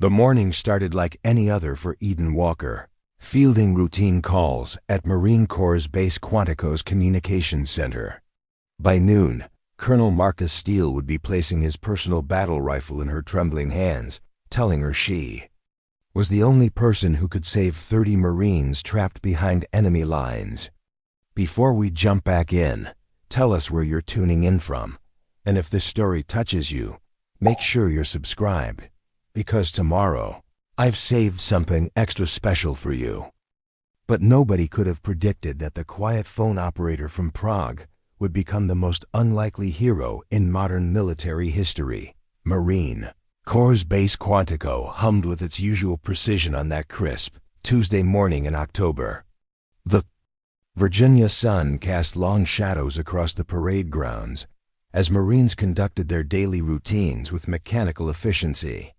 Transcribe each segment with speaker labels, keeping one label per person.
Speaker 1: The morning started like any other for Eden Walker, fielding routine calls at Marine Corps Base Quantico's Communications Center. By noon, Colonel Marcus Steele would be placing his personal battle rifle in her trembling hands, telling her she was the only person who could save 30 Marines trapped behind enemy lines. Before we jump back in, tell us where you're tuning in from, and if this story touches you, make sure you're subscribed, because tomorrow, I've saved something extra special for you. But nobody could have predicted that the quiet phone operator from Prague would become the most unlikely hero in modern military history. Marine Corps Base Quantico hummed with its usual precision on that crisp Tuesday morning in October. The Virginia sun cast long shadows across the parade grounds as Marines conducted their daily routines with mechanical efficiency.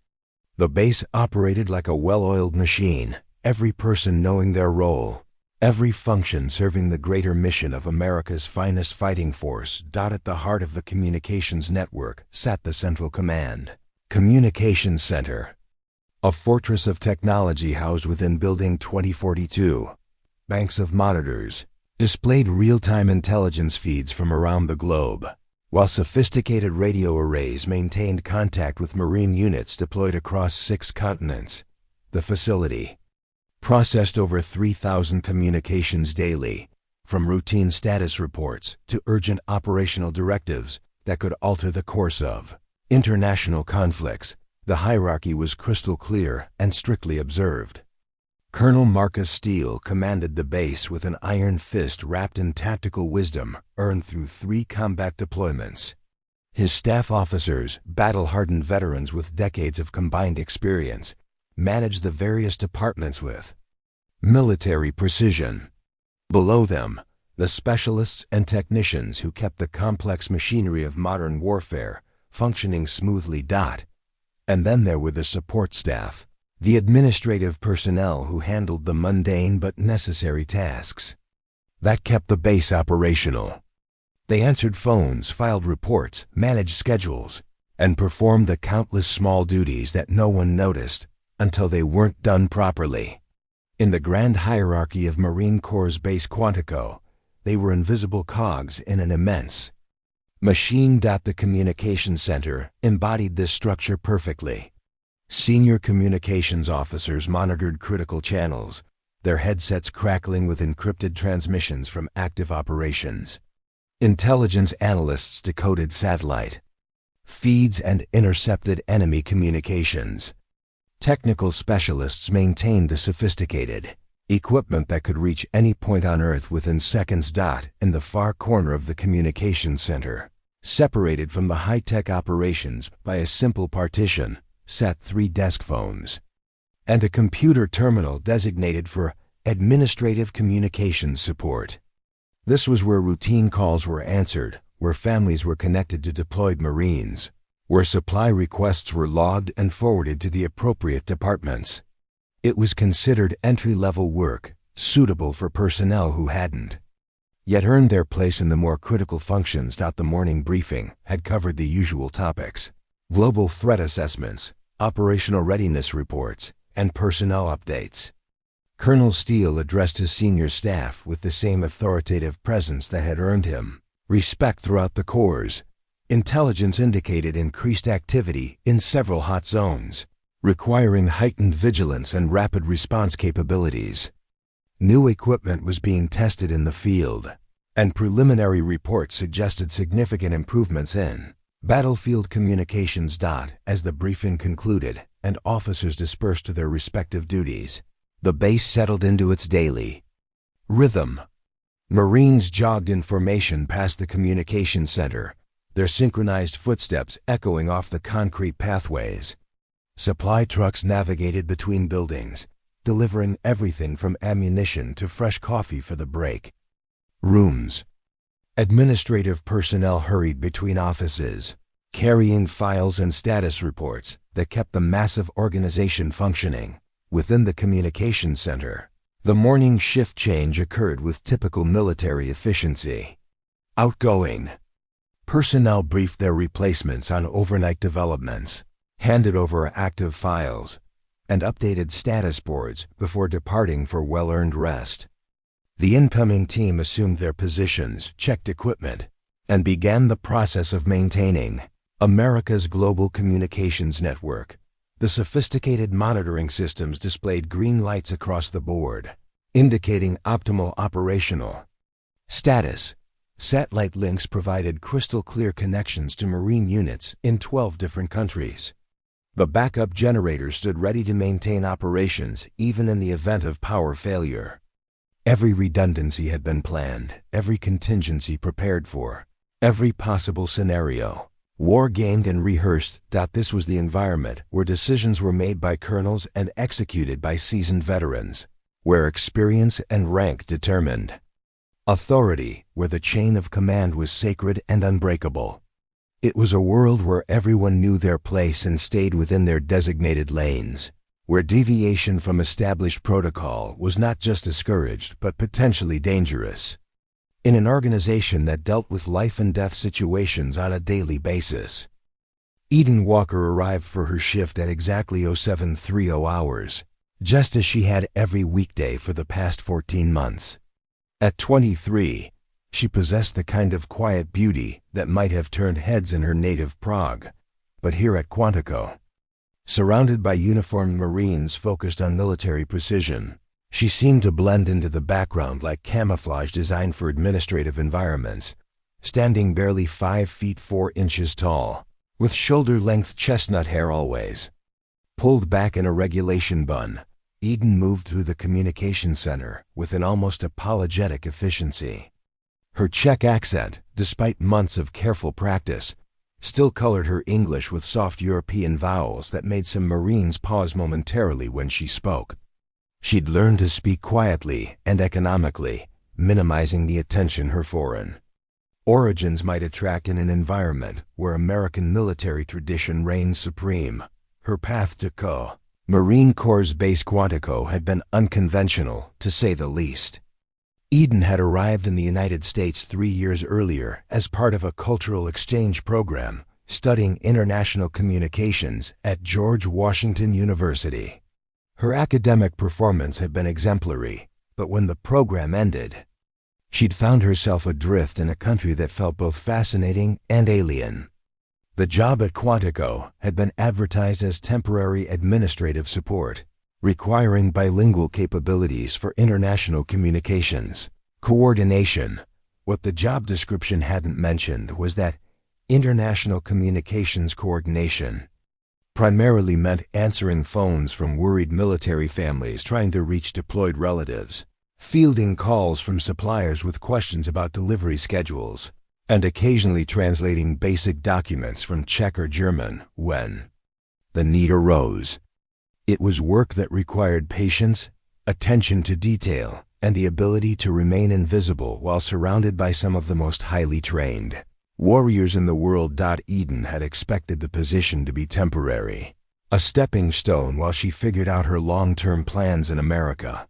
Speaker 1: The base operated like a well-oiled machine, every person knowing their role, every function serving the greater mission of America's finest fighting force. At the heart of the communications network sat the Central Command Communications Center, a fortress of technology housed within Building 2042. Banks of monitors displayed real-time intelligence feeds from around the globe, while sophisticated radio arrays maintained contact with Marine units deployed across 6 continents. The facility processed over 3,000 communications daily, from routine status reports to urgent operational directives that could alter the course of international conflicts. The hierarchy was crystal clear and strictly observed. Colonel Marcus Steele commanded the base with an iron fist wrapped in tactical wisdom earned through 3 combat deployments. His staff officers, battle-hardened veterans with decades of combined experience, managed the various departments with military precision. Below them, the specialists and technicians who kept the complex machinery of modern warfare functioning smoothly. And then there were the support staff, the administrative personnel who handled the mundane but necessary tasks that kept the base operational. They answered phones, filed reports, managed schedules, and performed the countless small duties that no one noticed until they weren't done properly. In the grand hierarchy of Marine Corps Base Quantico, they were invisible cogs in an immense machine. The Communications Center embodied this structure perfectly. Senior communications officers monitored critical channels, their headsets crackling with encrypted transmissions from active operations. Intelligence analysts decoded satellite feeds and intercepted enemy communications. Technical specialists maintained the sophisticated equipment that could reach any point on Earth within seconds. In the far corner of the communications center, separated from the high-tech operations by a simple partition, sat 3 desk phones and a computer terminal designated for administrative communications support. This was where routine calls were answered, where families were connected to deployed Marines, where supply requests were logged and forwarded to the appropriate departments. It was considered entry-level work, suitable for personnel who hadn't yet earned their place in the more critical functions. The morning briefing had covered the usual topics: global threat assessments, operational readiness reports, and personnel updates. Colonel Steele addressed his senior staff with the same authoritative presence that had earned him respect throughout the Corps. Intelligence indicated increased activity in several hot zones, requiring heightened vigilance and rapid response capabilities. New equipment was being tested in the field, and preliminary reports suggested significant improvements in battlefield communications. As the briefing concluded and officers dispersed to their respective duties, the base settled into its daily rhythm. Marines jogged in formation past the communications center, their synchronized footsteps echoing off the concrete pathways. Supply trucks navigated between buildings, delivering everything from ammunition to fresh coffee for the break rooms. Administrative personnel hurried between offices, carrying files and status reports that kept the massive organization functioning. Within the communications center, the morning shift change occurred with typical military efficiency. Outgoing personnel briefed their replacements on overnight developments, handed over active files, and updated status boards before departing for well-earned rest. The incoming team assumed their positions, checked equipment, and began the process of maintaining America's global communications network. The sophisticated monitoring systems displayed green lights across the board, indicating optimal operational status. Satellite links provided crystal-clear connections to Marine units in 12 different countries. The backup generators stood ready to maintain operations even in the event of power failure. Every redundancy had been planned, every contingency prepared for, every possible scenario war-gamed and rehearsed. This was the environment where decisions were made by colonels and executed by seasoned veterans, where experience and rank determined authority, where the chain of command was sacred and unbreakable. It was a world where everyone knew their place and stayed within their designated lanes, where deviation from established protocol was not just discouraged but potentially dangerous. In an organization that dealt with life and death situations on a daily basis. Eden Walker arrived for her shift at exactly 0730 hours, just as she had every weekday for the past 14 months. At 23, she possessed the kind of quiet beauty that might have turned heads in her native Prague, but here at Quantico, surrounded by uniformed Marines focused on military precision, she seemed to blend into the background like camouflage designed for administrative environments, standing barely 5 feet 4 inches tall, with shoulder-length chestnut hair always pulled back in a regulation bun. Eden moved through the communication center with an almost apologetic efficiency. Her Czech accent, despite months of careful practice, still colored her English with soft European vowels that made some Marines pause momentarily when she spoke. She'd learned to speak quietly and economically, minimizing the attention her foreign origins might attract in an environment where American military tradition reigned supreme. Her path to Marine Corps Base Quantico had been unconventional, to say the least. Eden had arrived in the United States 3 years earlier as part of a cultural exchange program, studying international communications at George Washington University. Her academic performance had been exemplary, but when the program ended, she'd found herself adrift in a country that felt both fascinating and alien. The job at Quantico had been advertised as temporary administrative support, requiring bilingual capabilities for international communications coordination. What the job description hadn't mentioned was that international communications coordination primarily meant answering phones from worried military families trying to reach deployed relatives, fielding calls from suppliers with questions about delivery schedules, and occasionally translating basic documents from Czech or German when the need arose. It was work that required patience, attention to detail, and the ability to remain invisible while surrounded by some of the most highly trained warriors in the world. Eden had expected the position to be temporary, a stepping stone while she figured out her long-term plans in America.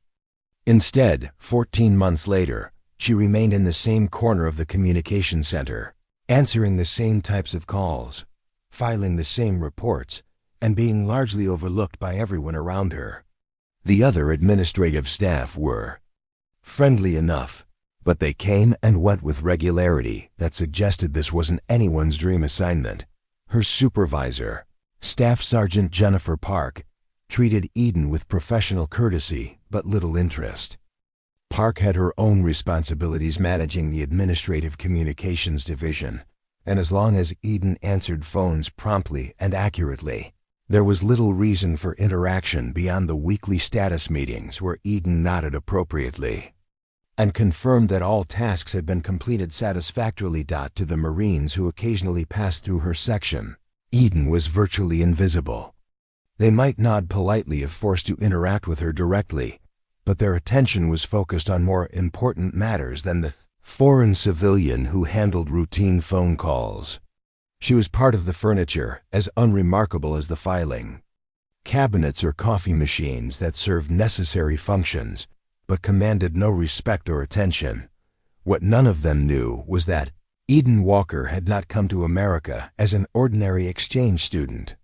Speaker 1: Instead, 14 months later, she remained in the same corner of the communication center, answering the same types of calls, filing the same reports, and being largely overlooked by everyone around her. The other administrative staff were friendly enough, but they came and went with regularity that suggested this wasn't anyone's dream assignment. Her supervisor, Staff Sergeant Jennifer Park, treated Eden with professional courtesy but little interest. Park had her own responsibilities managing the administrative communications division, and as long as Eden answered phones promptly and accurately, there was little reason for interaction beyond the weekly status meetings where Eden nodded appropriately and confirmed that all tasks had been completed satisfactorily. To the Marines who occasionally passed through her section, Eden was virtually invisible. They might nod politely if forced to interact with her directly, but their attention was focused on more important matters than the foreign civilian who handled routine phone calls. She was part of the furniture, as unremarkable as the filing cabinets or coffee machines that served necessary functions, but commanded no respect or attention. What none of them knew was that Eden Walker had not come to America as an ordinary exchange student.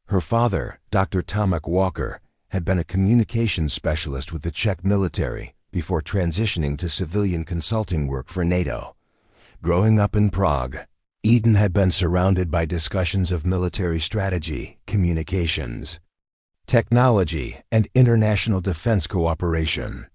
Speaker 1: Her father, Dr. Tomac Walker, had been a communications specialist with the Czech military before transitioning to civilian consulting work for NATO. Growing up in Prague, Eden had been surrounded by discussions of military strategy, communications, technology, and international defense cooperation.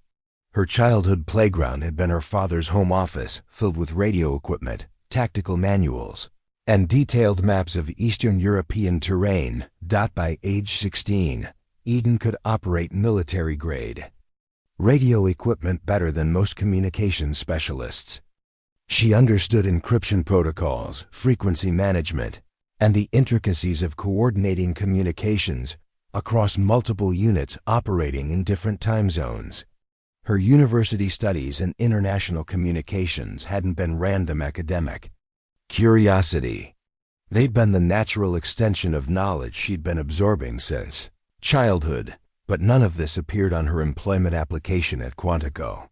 Speaker 1: Her childhood playground had been her father's home office, filled with radio equipment, tactical manuals, and detailed maps of Eastern European terrain. By age 16, Eden could operate military-grade radio equipment better than most communications specialists. She understood encryption protocols, frequency management, and the intricacies of coordinating communications across multiple units operating in different time zones. Her university studies in international communications hadn't been random academic curiosity. They'd been the natural extension of knowledge she'd been absorbing since childhood, but none of this appeared on her employment application at Quantico.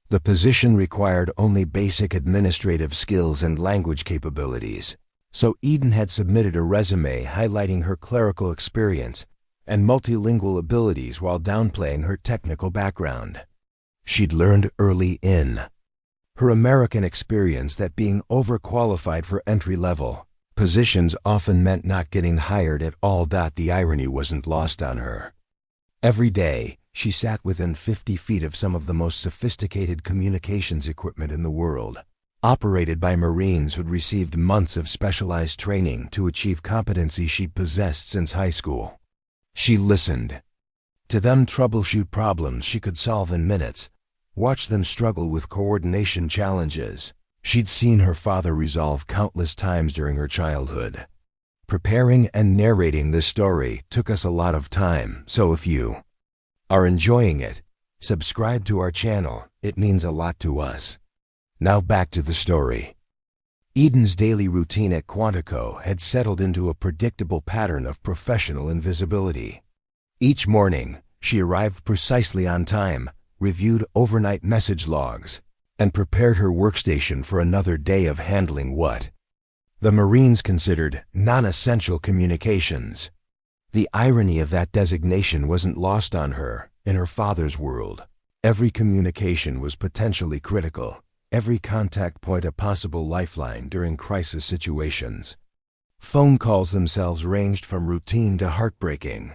Speaker 1: The position required only basic administrative skills and language capabilities, so Eden had submitted a resume highlighting her clerical experience and multilingual abilities while downplaying her technical background. She'd learned early in her American experience that being overqualified for entry-level positions often meant not getting hired at all. The irony wasn't lost on her. Every day, she sat within 50 feet of some of the most sophisticated communications equipment in the world, operated by Marines who'd received months of specialized training to achieve competency she'd possessed since high school. She listened to them troubleshoot problems she could solve in minutes, watch them struggle with coordination challenges she'd seen her father resolve countless times during her childhood. Preparing and narrating this story took us a lot of time, so if you are enjoying it, subscribe to our channel. It means a lot to us. Now back to the story. Eden's daily routine at Quantico had settled into a predictable pattern of professional invisibility. Each morning, she arrived precisely on time, reviewed overnight message logs, and prepared her workstation for another day of handling what the Marines considered non-essential communications. The irony of that designation wasn't lost on her. In her father's world, every communication was potentially critical, every contact point a possible lifeline during crisis situations. Phone calls themselves ranged from routine to heartbreaking.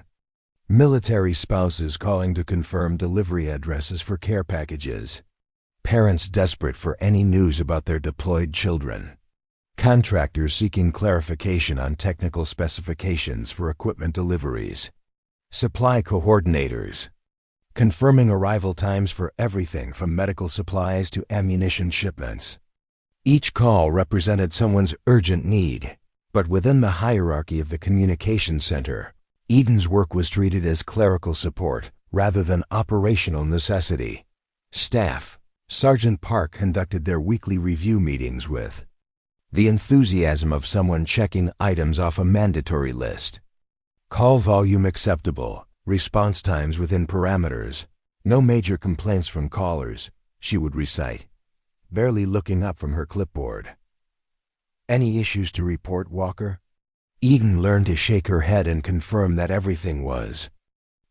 Speaker 1: Military spouses calling to confirm delivery addresses for care packages. Parents desperate for any news about their deployed children. Contractors seeking clarification on technical specifications for equipment deliveries. Supply coordinators confirming arrival times for everything from medical supplies to ammunition shipments. Each call represented someone's urgent need, but within the hierarchy of the communications center, Eden's work was treated as clerical support rather than operational necessity. Staff, Sergeant Park conducted their weekly review meetings with the enthusiasm of someone checking items off a mandatory list. Call volume acceptable, response times within parameters, no major complaints from callers, she would recite, barely looking up from her clipboard. Any issues to report, Walker? Eden learned to shake her head and confirm that everything was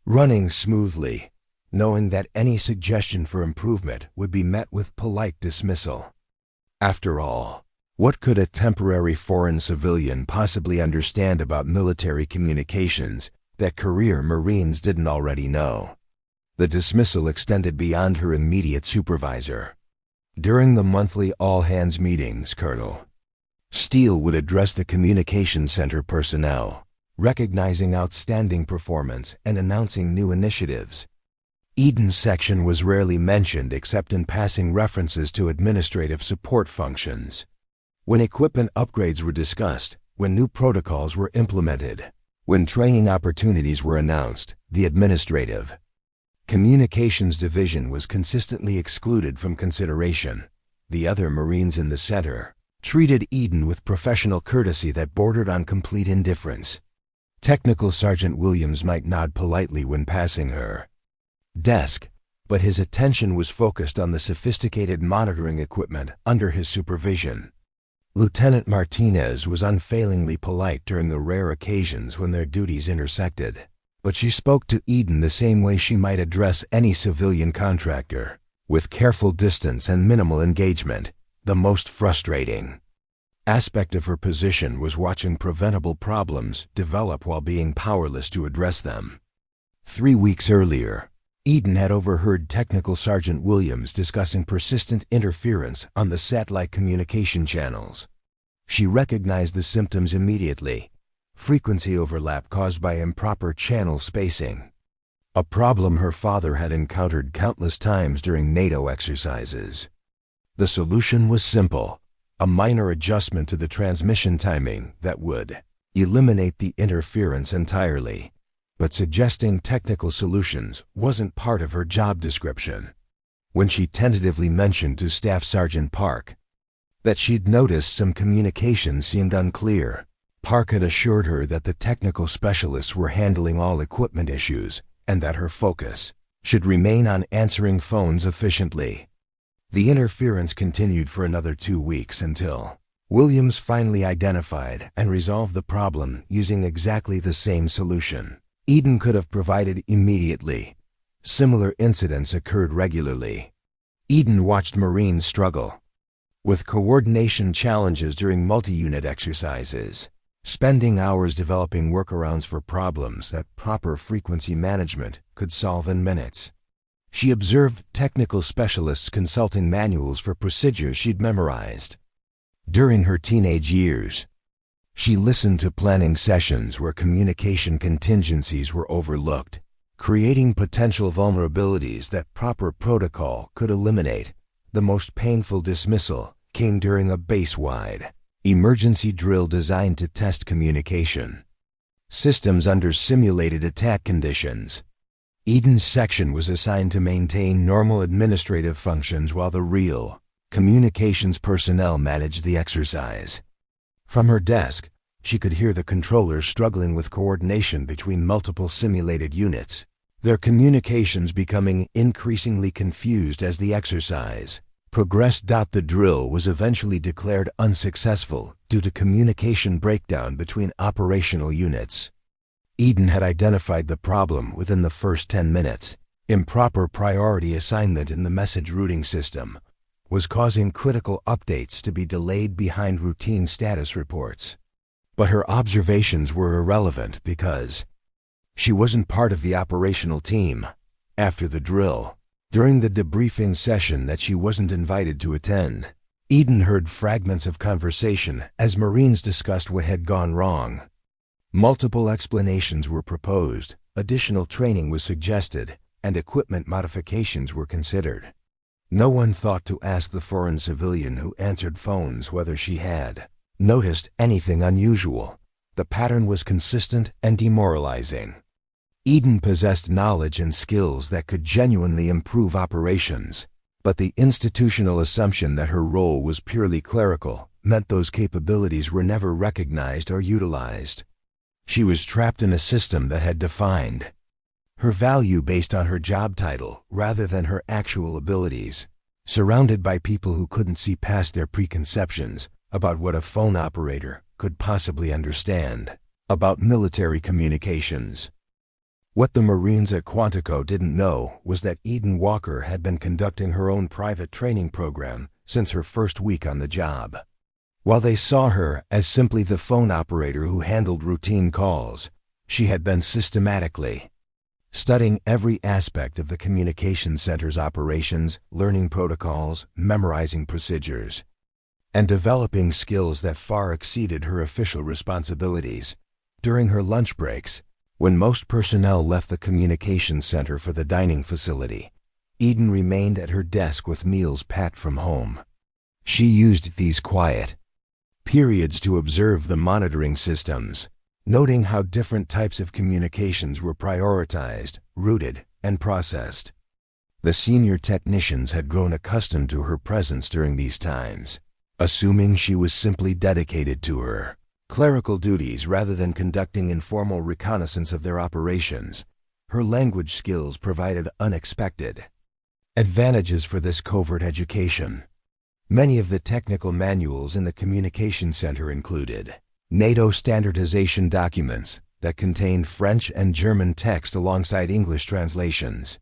Speaker 1: running smoothly, knowing that any suggestion for improvement would be met with polite dismissal. After all, what could a temporary foreign civilian possibly understand about military communications that career Marines didn't already know? The dismissal extended beyond her immediate supervisor. During the monthly all-hands meetings, Colonel Steele would address the communications center personnel, recognizing outstanding performance and announcing new initiatives. Eden's section was rarely mentioned except in passing references to administrative support functions. When equipment upgrades were discussed, when new protocols were implemented, when training opportunities were announced, the administrative communications division was consistently excluded from consideration. The other Marines in the center treated Eden with professional courtesy that bordered on complete indifference. Technical Sergeant Williams might nod politely when passing her desk, but his attention was focused on the sophisticated monitoring equipment under his supervision. Lieutenant Martinez was unfailingly polite during the rare occasions when their duties intersected. But she spoke to Eden the same way she might address any civilian contractor, with careful distance and minimal engagement. The most frustrating aspect of her position was watching preventable problems develop while being powerless to address them. 3 weeks earlier, Eden had overheard Technical Sergeant Williams discussing persistent interference on the satellite communication channels. She recognized the symptoms immediately: frequency overlap caused by improper channel spacing, a problem her father had encountered countless times during NATO exercises. The solution was simple: a minor adjustment to the transmission timing that would eliminate the interference entirely. But suggesting technical solutions wasn't part of her job description. When she tentatively mentioned to Staff Sergeant Park that she'd noticed some communication seemed unclear, Park had assured her that the technical specialists were handling all equipment issues and that her focus should remain on answering phones efficiently. The interference continued for another 2 weeks until Williams finally identified and resolved the problem using exactly the same solution Eden could have provided immediately. Similar incidents occurred regularly. Eden watched Marines struggle with coordination challenges during multi-unit exercises, spending hours developing workarounds for problems that proper frequency management could solve in minutes. She observed technical specialists consulting manuals for procedures she'd memorized. During her teenage years, she listened to planning sessions where communication contingencies were overlooked, creating potential vulnerabilities that proper protocol could eliminate. The most painful dismissal came during a base-wide emergency drill designed to test communication systems under simulated attack conditions. Eden's section was assigned to maintain normal administrative functions while the real communications personnel managed the exercise. From her desk, she could hear the controllers struggling with coordination between multiple simulated units, their communications becoming increasingly confused as the exercise progressed. The drill was eventually declared unsuccessful due to communication breakdown between operational units. Eden had identified the problem within the first 10 minutes. Improper priority assignment in the message routing system was causing critical updates to be delayed behind routine status reports. But her observations were irrelevant because she wasn't part of the operational team. After the drill, during the debriefing session that she wasn't invited to attend, Eden heard fragments of conversation as Marines discussed what had gone wrong. Multiple explanations were proposed, additional training was suggested, and equipment modifications were considered. No one thought to ask the foreign civilian who answered phones whether she had noticed anything unusual. The pattern was consistent and demoralizing. Eden possessed knowledge and skills that could genuinely improve operations, but the institutional assumption that her role was purely clerical meant those capabilities were never recognized or utilized. She was trapped in a system that had defined her value based on her job title rather than her actual abilities, surrounded by people who couldn't see past their preconceptions about what a phone operator could possibly understand about military communications. What the Marines at Quantico didn't know was that Eden Walker had been conducting her own private training program since her first week on the job. While they saw her as simply the phone operator who handled routine calls, she had been systematically studying every aspect of the communication center's operations, learning protocols, memorizing procedures, and developing skills that far exceeded her official responsibilities. During her lunch breaks, when most personnel left the communications center for the dining facility, Eden remained at her desk with meals packed from home. She used these quiet periods to observe the monitoring systems, noting how different types of communications were prioritized, routed, and processed. The senior technicians had grown accustomed to her presence during these times, assuming she was simply dedicated to her clerical duties rather than conducting informal reconnaissance of their operations. Her language skills provided unexpected advantages for this covert education. Many of the technical manuals in the communication center included NATO standardization documents, that contained French and German text alongside English translations.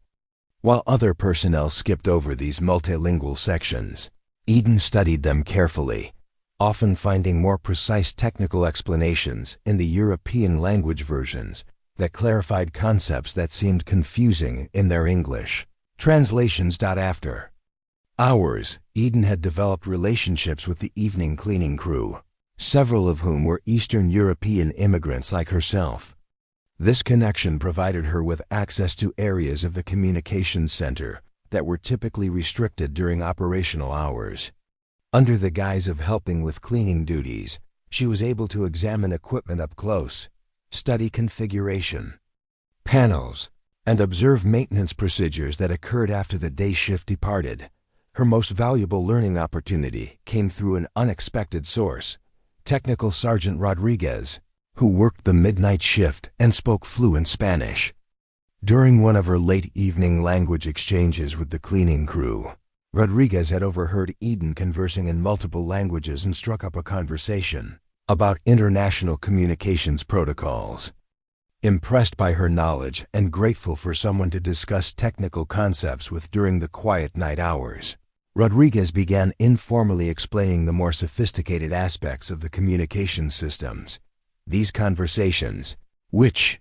Speaker 1: While other personnel skipped over these multilingual sections, Eden studied them carefully, often finding more precise technical explanations in the European language versions that clarified concepts that seemed confusing in their English translations. After hours, Eden had developed relationships with the evening cleaning crew, several of whom were Eastern European immigrants like herself. This connection provided her with access to areas of the communications center that were typically restricted during operational hours. Under the guise of helping with cleaning duties, she was able to examine equipment up close, study configuration, panels, and observe maintenance procedures that occurred after the day shift departed. Her most valuable learning opportunity came through an unexpected source, Technical Sergeant Rodriguez, who worked the midnight shift and spoke fluent Spanish. During one of her late evening language exchanges with the cleaning crew, Rodriguez had overheard Eden conversing in multiple languages and struck up a conversation about international communications protocols. Impressed by her knowledge and grateful for someone to discuss technical concepts with during the quiet night hours, Rodriguez began informally explaining the more sophisticated aspects of the communications systems. These conversations, which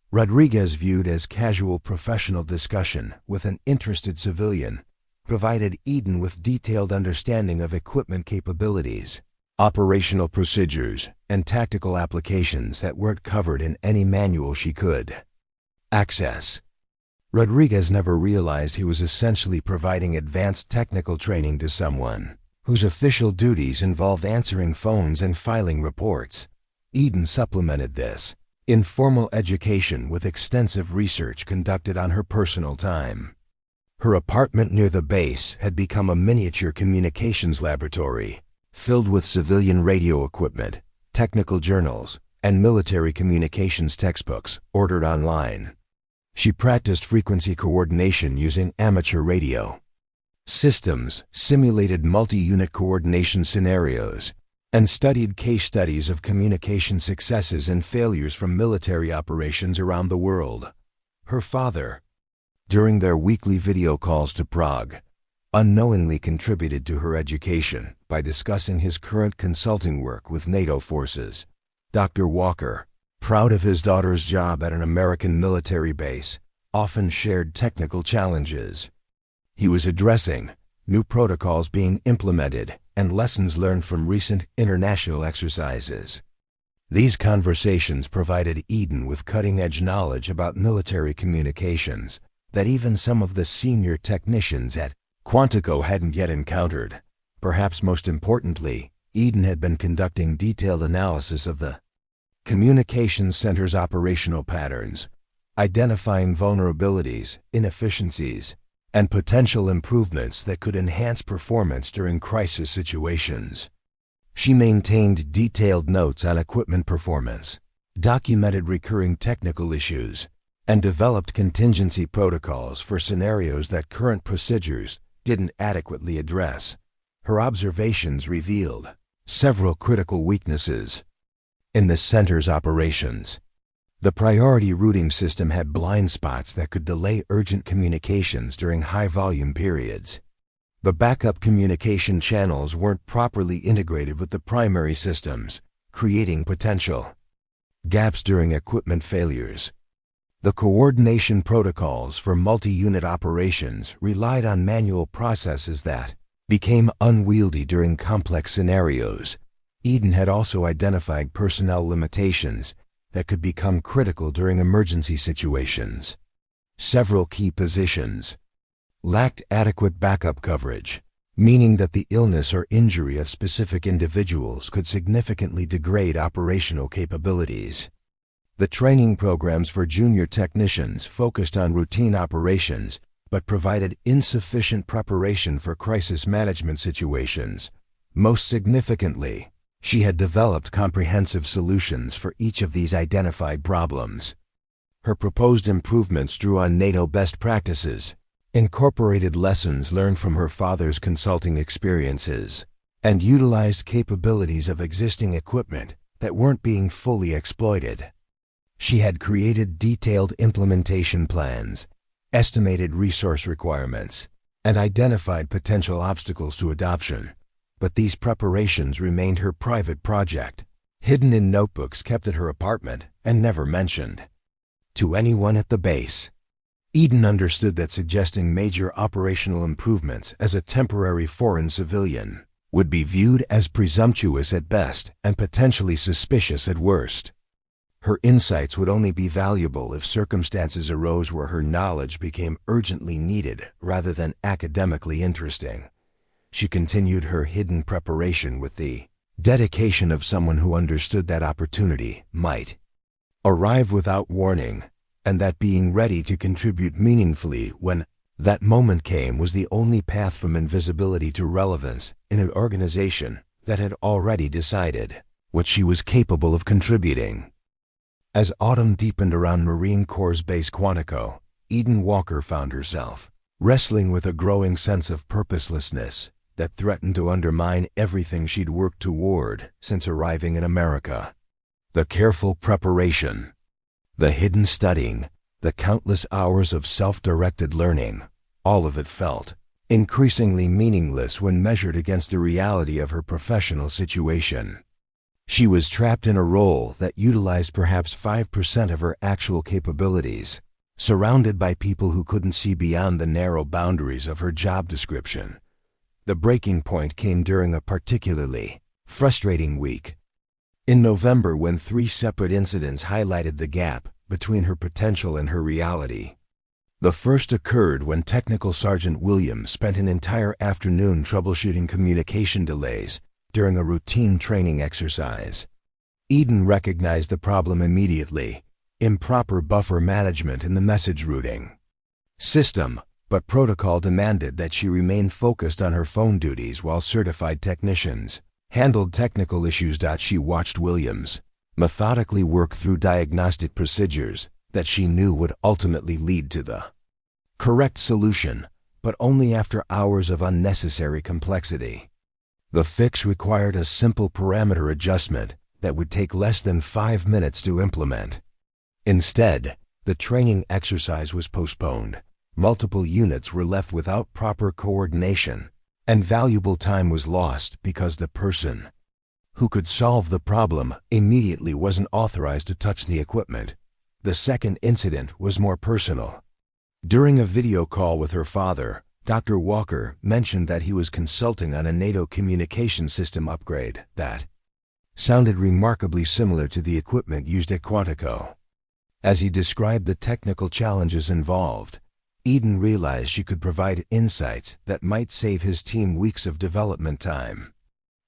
Speaker 1: Rodriguez viewed as casual professional discussion with an interested civilian, provided Eden with detailed understanding of equipment capabilities, operational procedures, and tactical applications that weren't covered in any manual she could access. Rodriguez never realized he was essentially providing advanced technical training to someone whose official duties involved answering phones and filing reports. Eden supplemented this informal education with extensive research conducted on her personal time. Her apartment near the base had become a miniature communications laboratory, filled with civilian radio equipment, technical journals, and military communications textbooks ordered online. She practiced frequency coordination using amateur radio systems, simulated multi-unit coordination scenarios, and studied case studies of communication successes and failures from military operations around the world. Her father, during their weekly video calls to Prague, unknowingly contributed to her education by discussing his current consulting work with NATO forces. Dr. Walker, proud of his daughter's job at an American military base, often shared technical challenges he was addressing, new protocols being implemented, and lessons learned from recent international exercises. These conversations provided Eden with cutting-edge knowledge about military communications that even some of the senior technicians at Quantico hadn't yet encountered. Perhaps most importantly, Eden had been conducting detailed analysis of the communications center's operational patterns, identifying vulnerabilities, inefficiencies, and potential improvements that could enhance performance during crisis situations. She maintained detailed notes on equipment performance, documented recurring technical issues, and developed contingency protocols for scenarios that current procedures didn't adequately address. Her observations revealed several critical weaknesses in the center's operations. The priority routing system had blind spots that could delay urgent communications during high-volume periods. The backup communication channels weren't properly integrated with the primary systems, creating potential gaps during equipment failures. The coordination protocols for multi-unit operations relied on manual processes that became unwieldy during complex scenarios. Eden had also identified personnel limitations that could become critical during emergency situations. Several key positions lacked adequate backup coverage, meaning that the illness or injury of specific individuals could significantly degrade operational capabilities. The training programs for junior technicians focused on routine operations but provided insufficient preparation for crisis management situations. Most significantly, she had developed comprehensive solutions for each of these identified problems. Her proposed improvements drew on NATO best practices, incorporated lessons learned from her father's consulting experiences, and utilized capabilities of existing equipment that weren't being fully exploited. She had created detailed implementation plans, estimated resource requirements, and identified potential obstacles to adoption. But these preparations remained her private project, hidden in notebooks kept at her apartment and never mentioned to anyone at the base. Eden understood that suggesting major operational improvements as a temporary foreign civilian would be viewed as presumptuous at best and potentially suspicious at worst. Her insights would only be valuable if circumstances arose where her knowledge became urgently needed rather than academically interesting. She continued her hidden preparation with the dedication of someone who understood that opportunity might arrive without warning, and that being ready to contribute meaningfully when that moment came was the only path from invisibility to relevance in an organization that had already decided what she was capable of contributing. As autumn deepened around Marine Corps Base Quantico, Eden Walker found herself wrestling with a growing sense of purposelessness that threatened to undermine everything she'd worked toward since arriving in America. The careful preparation, the hidden studying, the countless hours of self-directed learning, all of it felt increasingly meaningless when measured against the reality of her professional situation. She was trapped in a role that utilized perhaps 5% of her actual capabilities, surrounded by people who couldn't see beyond the narrow boundaries of her job description. The breaking point came during a particularly frustrating week. In November, when 3 separate incidents highlighted the gap between her potential and her reality. The first occurred when Technical Sergeant Williams spent an entire afternoon troubleshooting communication delays during a routine training exercise. Eden recognized the problem immediately: improper buffer management in the message routing system, but protocol demanded that she remain focused on her phone duties while certified technicians handled technical issues. She watched Williams methodically work through diagnostic procedures that she knew would ultimately lead to the correct solution, but only after hours of unnecessary complexity. The fix required a simple parameter adjustment that would take less than 5 minutes to implement. Instead, the training exercise was postponed. Multiple units were left without proper coordination, and valuable time was lost because the person who could solve the problem immediately wasn't authorized to touch the equipment. The second incident was more personal. During a video call with her father, Dr. Walker mentioned that he was consulting on a NATO communication system upgrade that sounded remarkably similar to the equipment used at Quantico. As he described the technical challenges involved, Eden realized she could provide insights that might save his team weeks of development time.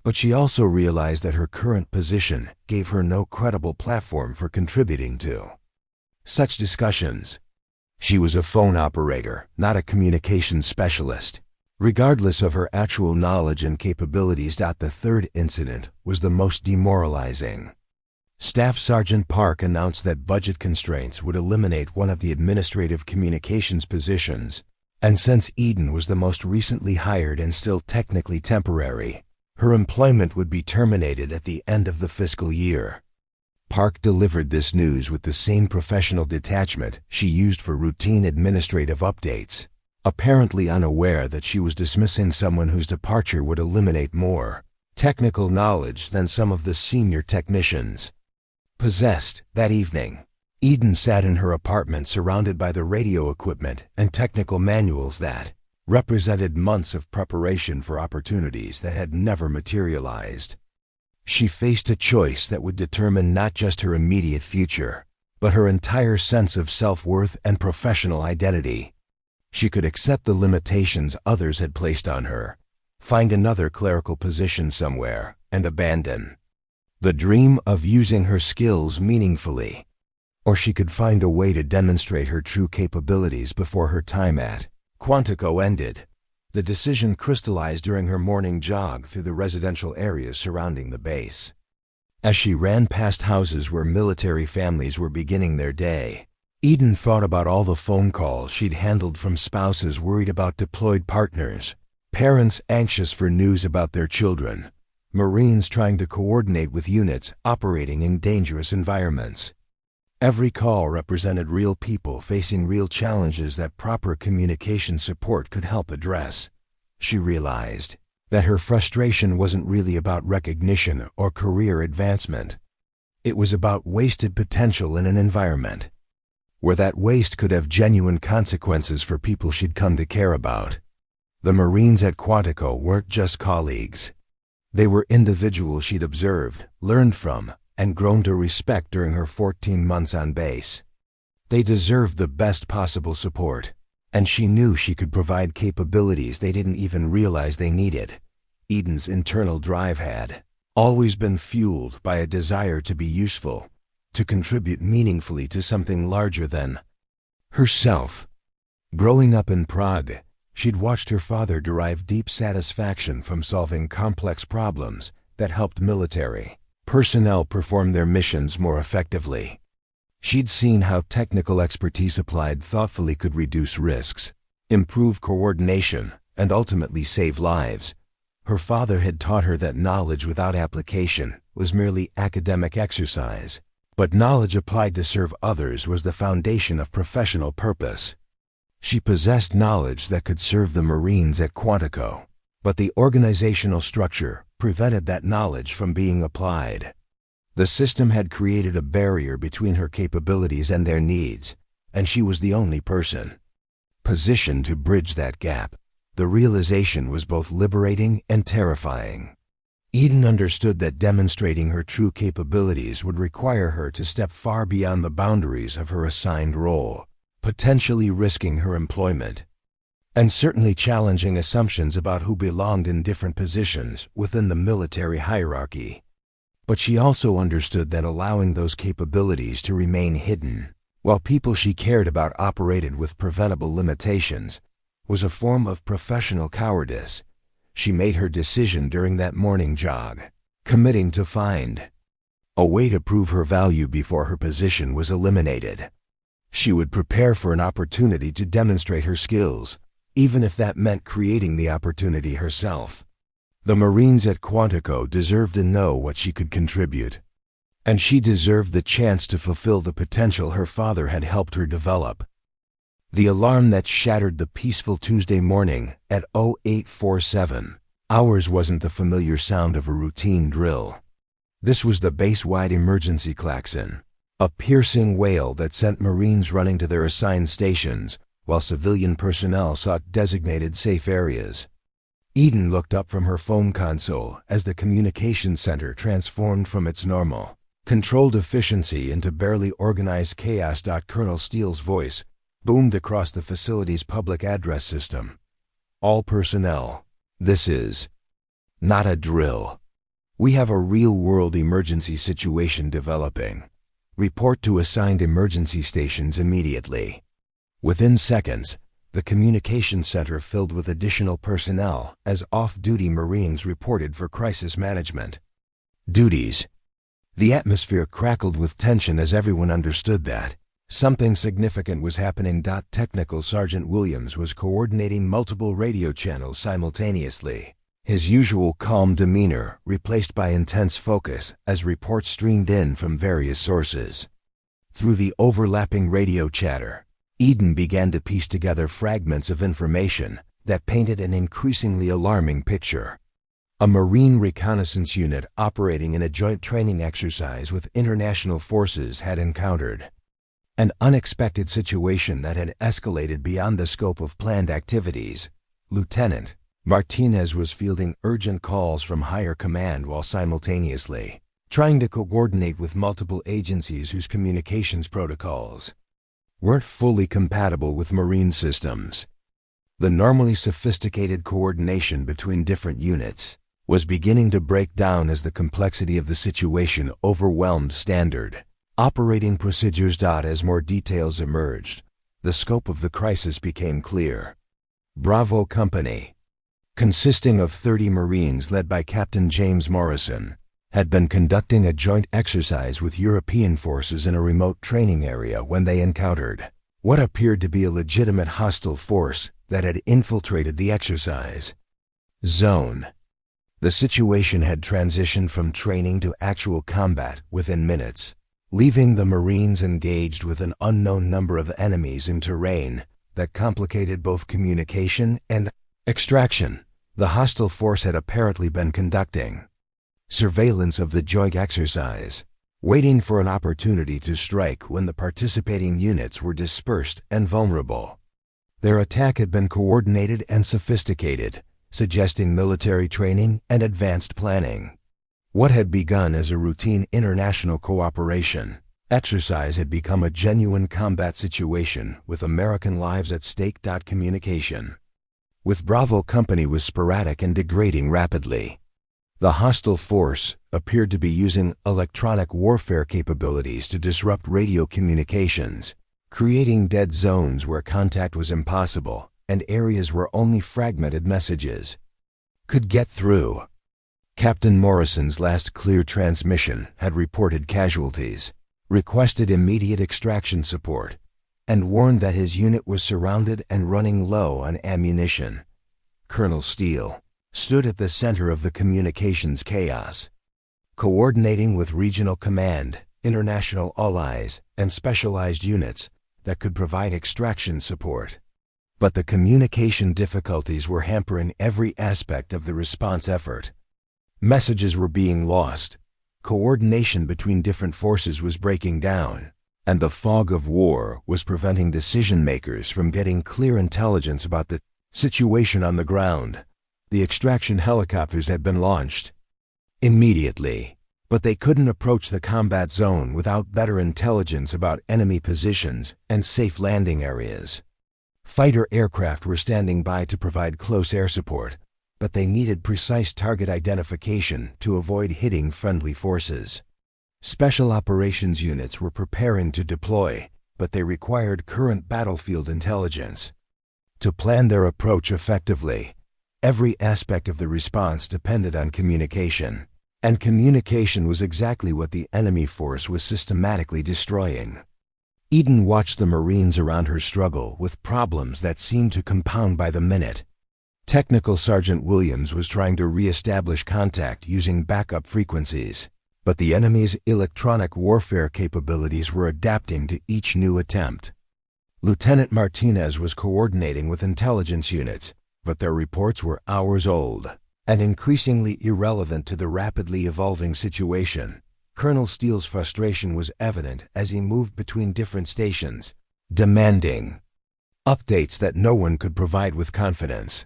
Speaker 1: But she also realized that her current position gave her no credible platform for contributing to such discussions. She was a phone operator, not a communications specialist. Regardless of her actual knowledge and capabilities, the third incident was the most demoralizing. Staff Sergeant Park announced that budget constraints would eliminate one of the administrative communications positions, and since Eden was the most recently hired and still technically temporary, her employment would be terminated at the end of the fiscal year. Park delivered this news with the same professional detachment she used for routine administrative updates, apparently unaware that she was dismissing someone whose departure would eliminate more technical knowledge than some of the senior technicians possessed. That evening, Eden sat in her apartment surrounded by the radio equipment and technical manuals that represented months of preparation for opportunities that had never materialized. She faced a choice that would determine not just her immediate future, but her entire sense of self-worth and professional identity. She could accept the limitations others had placed on her, find another clerical position somewhere, and abandon the dream of using her skills meaningfully. Or she could find a way to demonstrate her true capabilities before her time at Quantico ended. The decision crystallized during her morning jog through the residential areas surrounding the base. As she ran past houses where military families were beginning their day, Eden thought about all the phone calls she'd handled from spouses worried about deployed partners, parents anxious for news about their children, Marines trying to coordinate with units operating in dangerous environments. Every call represented real people facing real challenges that proper communication support could help address. She realized that her frustration wasn't really about recognition or career advancement. It was about wasted potential in an environment where that waste could have genuine consequences for people she'd come to care about. The Marines at Quantico weren't just colleagues. They were individuals she'd observed, learned from, and grown to respect during her 14 months on base. They deserved the best possible support, and she knew she could provide capabilities they didn't even realize they needed. Eden's internal drive had always been fueled by a desire to be useful, to contribute meaningfully to something larger than herself. Growing up in Prague, she'd watched her father derive deep satisfaction from solving complex problems that helped military personnel perform their missions more effectively. She'd seen how technical expertise applied thoughtfully could reduce risks, improve coordination, and ultimately save lives. Her father had taught her that knowledge without application was merely academic exercise, but knowledge applied to serve others was the foundation of professional purpose. She possessed knowledge that could serve the Marines at Quantico, but the organizational structure prevented that knowledge from being applied. The system had created a barrier between her capabilities and their needs, and she was the only person positioned to bridge that gap. The realization was both liberating and terrifying. Eden understood that demonstrating her true capabilities would require her to step far beyond the boundaries of her assigned role, potentially risking her employment, and certainly challenging assumptions about who belonged in different positions within the military hierarchy. But she also understood that allowing those capabilities to remain hidden, while people she cared about operated with preventable limitations, was a form of professional cowardice. She made her decision during that morning jog, committing to find a way to prove her value before her position was eliminated. She would prepare for an opportunity to demonstrate her skills, even if that meant creating the opportunity herself. The Marines at Quantico deserved to know what she could contribute, and she deserved the chance to fulfill the potential her father had helped her develop. The alarm that shattered the peaceful Tuesday morning at 0847 hours wasn't the familiar sound of a routine drill. This was the base-wide emergency klaxon, a piercing wail that sent Marines running to their assigned stations, while civilian personnel sought designated safe areas. Eden looked up from her phone console as the communications center transformed from its normal, controlled efficiency into barely organized chaos. Colonel Steele's voice boomed across the facility's public address system. All personnel, this is not a drill. We have a real-world emergency situation developing. Report to assigned emergency stations immediately. Within seconds, the communication center filled with additional personnel as off-duty Marines reported for crisis management duties. The atmosphere crackled with tension as everyone understood that something significant was happening. Technical Sergeant Williams was coordinating multiple radio channels simultaneously, his usual calm demeanor replaced by intense focus as reports streamed in from various sources. Through the overlapping radio chatter, Eden began to piece together fragments of information that painted an increasingly alarming picture. A Marine reconnaissance unit operating in a joint training exercise with international forces had encountered an unexpected situation that had escalated beyond the scope of planned activities. Lieutenant Martinez was fielding urgent calls from higher command while simultaneously trying to coordinate with multiple agencies whose communications protocols weren't fully compatible with Marine systems. The normally sophisticated coordination between different units was beginning to break down as the complexity of the situation overwhelmed standard operating procedures. As more details emerged, the scope of the crisis became clear. Bravo Company, consisting of 30 Marines led by Captain James Morrison, had been conducting a joint exercise with European forces in a remote training area when they encountered what appeared to be a legitimate hostile force that had infiltrated the exercise zone. The situation had transitioned from training to actual combat within minutes. leaving the Marines engaged with an unknown number of enemies in terrain that complicated both communication and extraction. The hostile force had apparently been conducting surveillance of the joint exercise, waiting for an opportunity to strike when the participating units were dispersed and vulnerable. Their attack had been coordinated and sophisticated, suggesting military training and advanced planning. What had begun as a routine international cooperation exercise had become a genuine combat situation with American lives at stake. Communication with Bravo Company was sporadic and degrading rapidly. The hostile force appeared to be using electronic warfare capabilities to disrupt radio communications, creating dead zones where contact was impossible and areas where only fragmented messages could get through. Captain Morrison's last clear transmission had reported casualties, requested immediate extraction support, and warned that his unit was surrounded and running low on ammunition. Colonel Steele stood at the center of the communications chaos, coordinating with regional command, international allies, and specialized units that could provide extraction support. But the communication difficulties were hampering every aspect of the response effort. Messages were being lost, coordination between different forces was breaking down, and the fog of war was preventing decision-makers from getting clear intelligence about the situation on the ground. The extraction helicopters had been launched immediately, but they couldn't approach the combat zone without better intelligence about enemy positions and safe landing areas. Fighter aircraft were standing by to provide close air support, but they needed precise target identification to avoid hitting friendly forces. Special operations units were preparing to deploy, but they required current battlefield intelligence. To plan their approach effectively, every aspect of the response depended on communication, and communication was exactly what the enemy force was systematically destroying. Eden watched the Marines around her struggle with problems that seemed to compound by the minute. Technical Sergeant Williams was trying to re-establish contact using backup frequencies, but the enemy's electronic warfare capabilities were adapting to each new attempt. Lieutenant Martinez was coordinating with intelligence units, but their reports were hours old and increasingly irrelevant to the rapidly evolving situation. Colonel Steele's frustration was evident as he moved between different stations, demanding updates that no one could provide with confidence.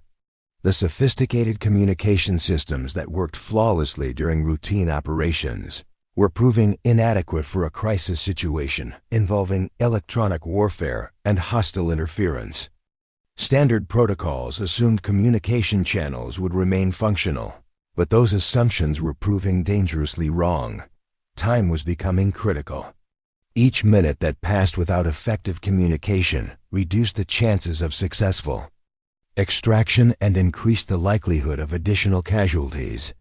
Speaker 1: The sophisticated communication systems that worked flawlessly during routine operations were proving inadequate for a crisis situation involving electronic warfare and hostile interference. Standard protocols assumed communication channels would remain functional, but those assumptions were proving dangerously wrong. Time was becoming critical. Each minute that passed without effective communication reduced the chances of successful extraction and increased the likelihood of additional casualties.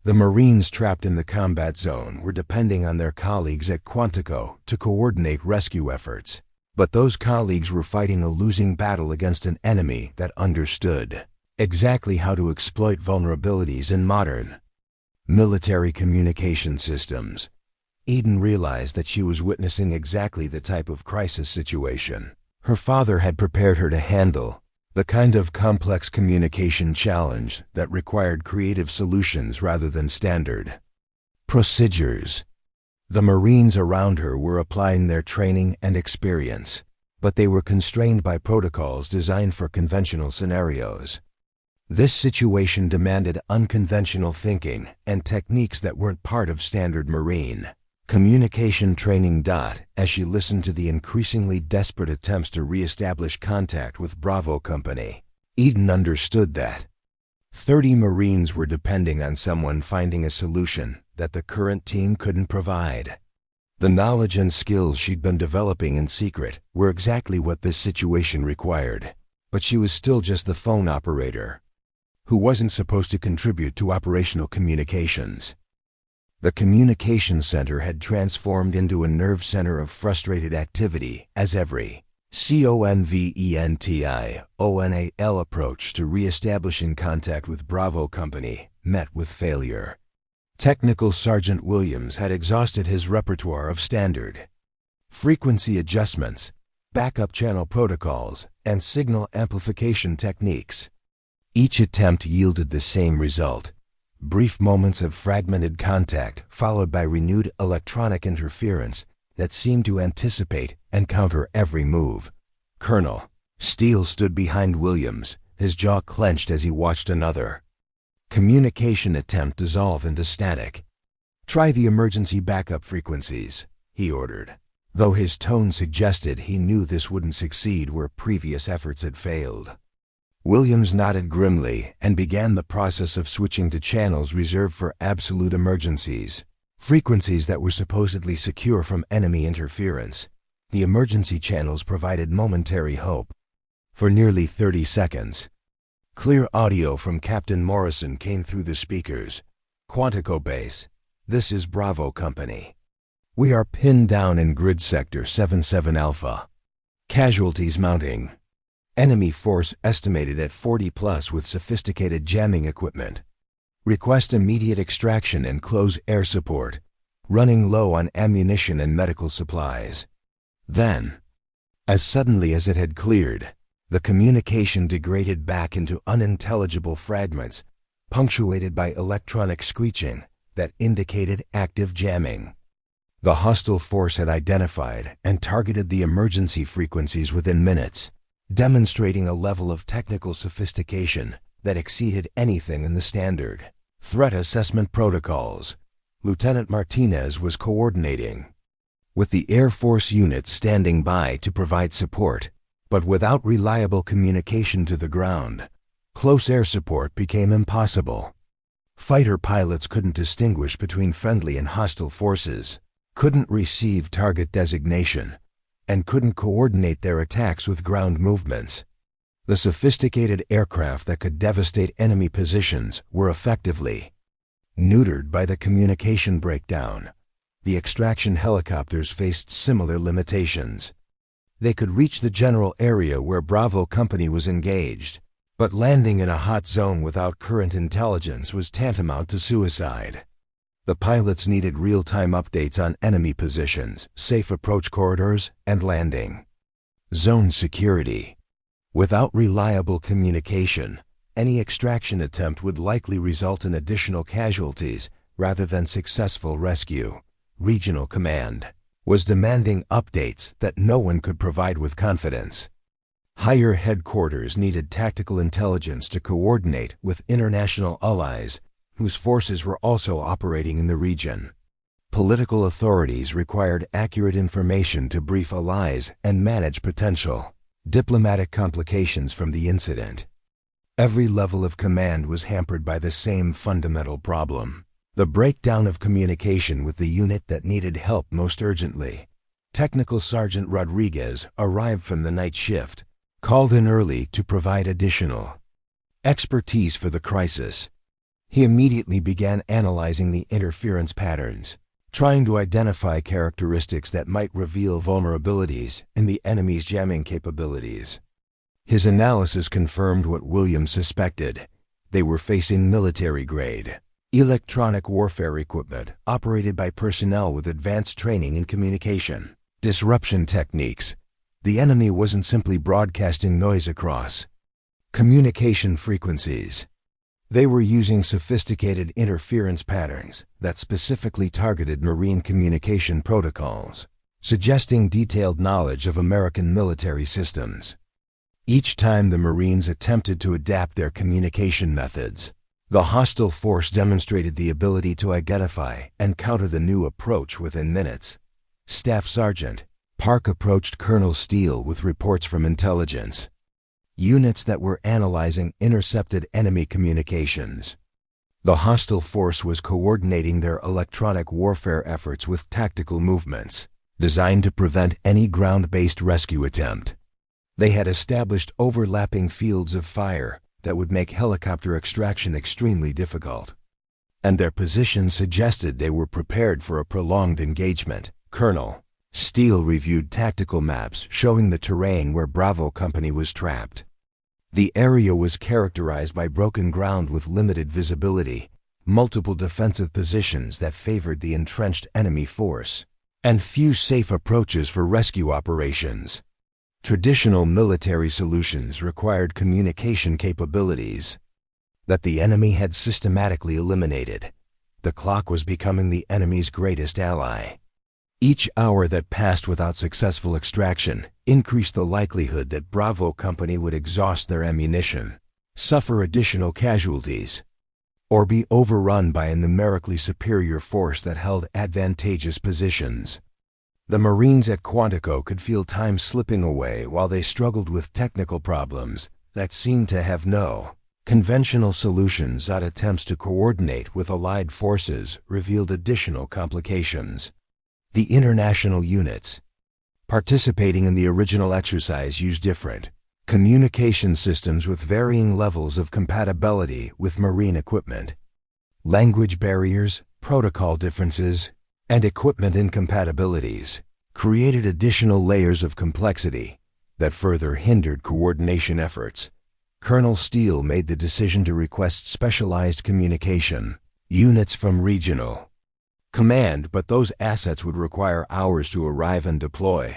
Speaker 1: The Marines trapped in the combat zone were depending on their colleagues at Quantico to coordinate rescue efforts, but those colleagues were fighting a losing battle against an enemy that understood exactly how to exploit vulnerabilities in modern military communication systems. Eden realized that she was witnessing exactly the type of crisis situation her father had prepared her to handle, the kind of complex communication challenge that required creative solutions rather than standard procedures. The Marines around her were applying their training and experience, but they were constrained by protocols designed for conventional scenarios. This situation demanded unconventional thinking and techniques that weren't part of standard Marine communication training. As she listened to the increasingly desperate attempts to re-establish contact with Bravo Company, Eden understood that 30 Marines were depending on someone finding a solution that the current team couldn't provide. The knowledge and skills she'd been developing in secret were exactly what this situation required, but she was still just the phone operator who wasn't supposed to contribute to operational communications. The communication center had transformed into a nerve center of frustrated activity as every CONVENTIONAL approach to re-establishing contact with Bravo Company met with failure. Technical Sergeant Williams had exhausted his repertoire of standard frequency adjustments, backup channel protocols, and signal amplification techniques. Each attempt yielded the same result: brief moments of fragmented contact followed by renewed electronic interference that seemed to anticipate and counter every move. Colonel Steele stood behind Williams, his jaw clenched as he watched another communication attempt dissolve into static. "Try the emergency backup frequencies," he ordered, though his tone suggested he knew this wouldn't succeed where previous efforts had failed. Williams nodded grimly and began the process of switching to channels reserved for absolute emergencies, frequencies that were supposedly secure from enemy interference. The emergency channels provided momentary hope. For nearly 30 seconds, clear audio from Captain Morrison came through the speakers. "Quantico Base, this is Bravo Company. We are pinned down in Grid Sector 77 Alpha. Casualties mounting. Enemy force estimated at 40 plus with sophisticated jamming equipment. Request immediate extraction and close air support. Running low on ammunition and medical supplies." Then, as suddenly as it had cleared, the communication degraded back into unintelligible fragments, punctuated by electronic screeching that indicated active jamming. The hostile force had identified and targeted the emergency frequencies within minutes, demonstrating a level of technical sophistication that exceeded anything in the standard threat assessment protocols Lieutenant Martinez was coordinating. With the Air Force units standing by to provide support, but without reliable communication to the ground, close air support became impossible. Fighter pilots couldn't distinguish between friendly and hostile forces, couldn't receive target designation, and couldn't coordinate their attacks with ground movements. The sophisticated aircraft that could devastate enemy positions were effectively neutered by the communication breakdown. The extraction helicopters faced similar limitations. They could reach the general area where Bravo Company was engaged, but landing in a hot zone without current intelligence was tantamount to suicide. The pilots needed real-time updates on enemy positions, safe approach corridors, and landing zone security. Without reliable communication, any extraction attempt would likely result in additional casualties rather than successful rescue. Regional Command was demanding updates that no one could provide with confidence. Higher headquarters needed tactical intelligence to coordinate with international allies whose forces were also operating in the region. Political authorities required accurate information to brief allies and manage potential diplomatic complications from the incident. Every level of command was hampered by the same fundamental problem: the breakdown of communication with the unit that needed help most urgently. Technical Sergeant Rodriguez arrived from the night shift, called in early to provide additional expertise for the crisis. He immediately began analyzing the interference patterns, trying to identify characteristics that might reveal vulnerabilities in the enemy's jamming capabilities. His analysis confirmed what Williams suspected. They were facing military-grade electronic warfare equipment operated by personnel with advanced training in communication disruption techniques. The enemy wasn't simply broadcasting noise across communication frequencies. They were using sophisticated interference patterns that specifically targeted Marine communication protocols, suggesting detailed knowledge of American military systems. Each time the Marines attempted to adapt their communication methods, the hostile force demonstrated the ability to identify and counter the new approach within minutes. Staff Sergeant Park approached Colonel Steele with reports from intelligence units that were analyzing intercepted enemy communications. The hostile force was coordinating their electronic warfare efforts with tactical movements designed to prevent any ground-based rescue attempt. They had established overlapping fields of fire that would make helicopter extraction extremely difficult, and their positions suggested they were prepared for a prolonged engagement. Colonel Steele reviewed tactical maps showing the terrain where Bravo Company was trapped. The area was characterized by broken ground with limited visibility, multiple defensive positions that favored the entrenched enemy force, and few safe approaches for rescue operations. Traditional military solutions required communication capabilities that the enemy had systematically eliminated. The clock was becoming the enemy's greatest ally. Each hour that passed without successful extraction increased the likelihood that Bravo Company would exhaust their ammunition, suffer additional casualties, or be overrun by a numerically superior force that held advantageous positions. The Marines at Quantico could feel time slipping away while they struggled with technical problems that seemed to have no conventional solutions. Attempts to coordinate with Allied forces revealed additional complications. The international units participating in the original exercise used different communication systems with varying levels of compatibility with Marine equipment. Language barriers, protocol differences, and equipment incompatibilities created additional layers of complexity that further hindered coordination efforts. Colonel Steele made the decision to request specialized communication units from regional command, but those assets would require hours to arrive and deploy.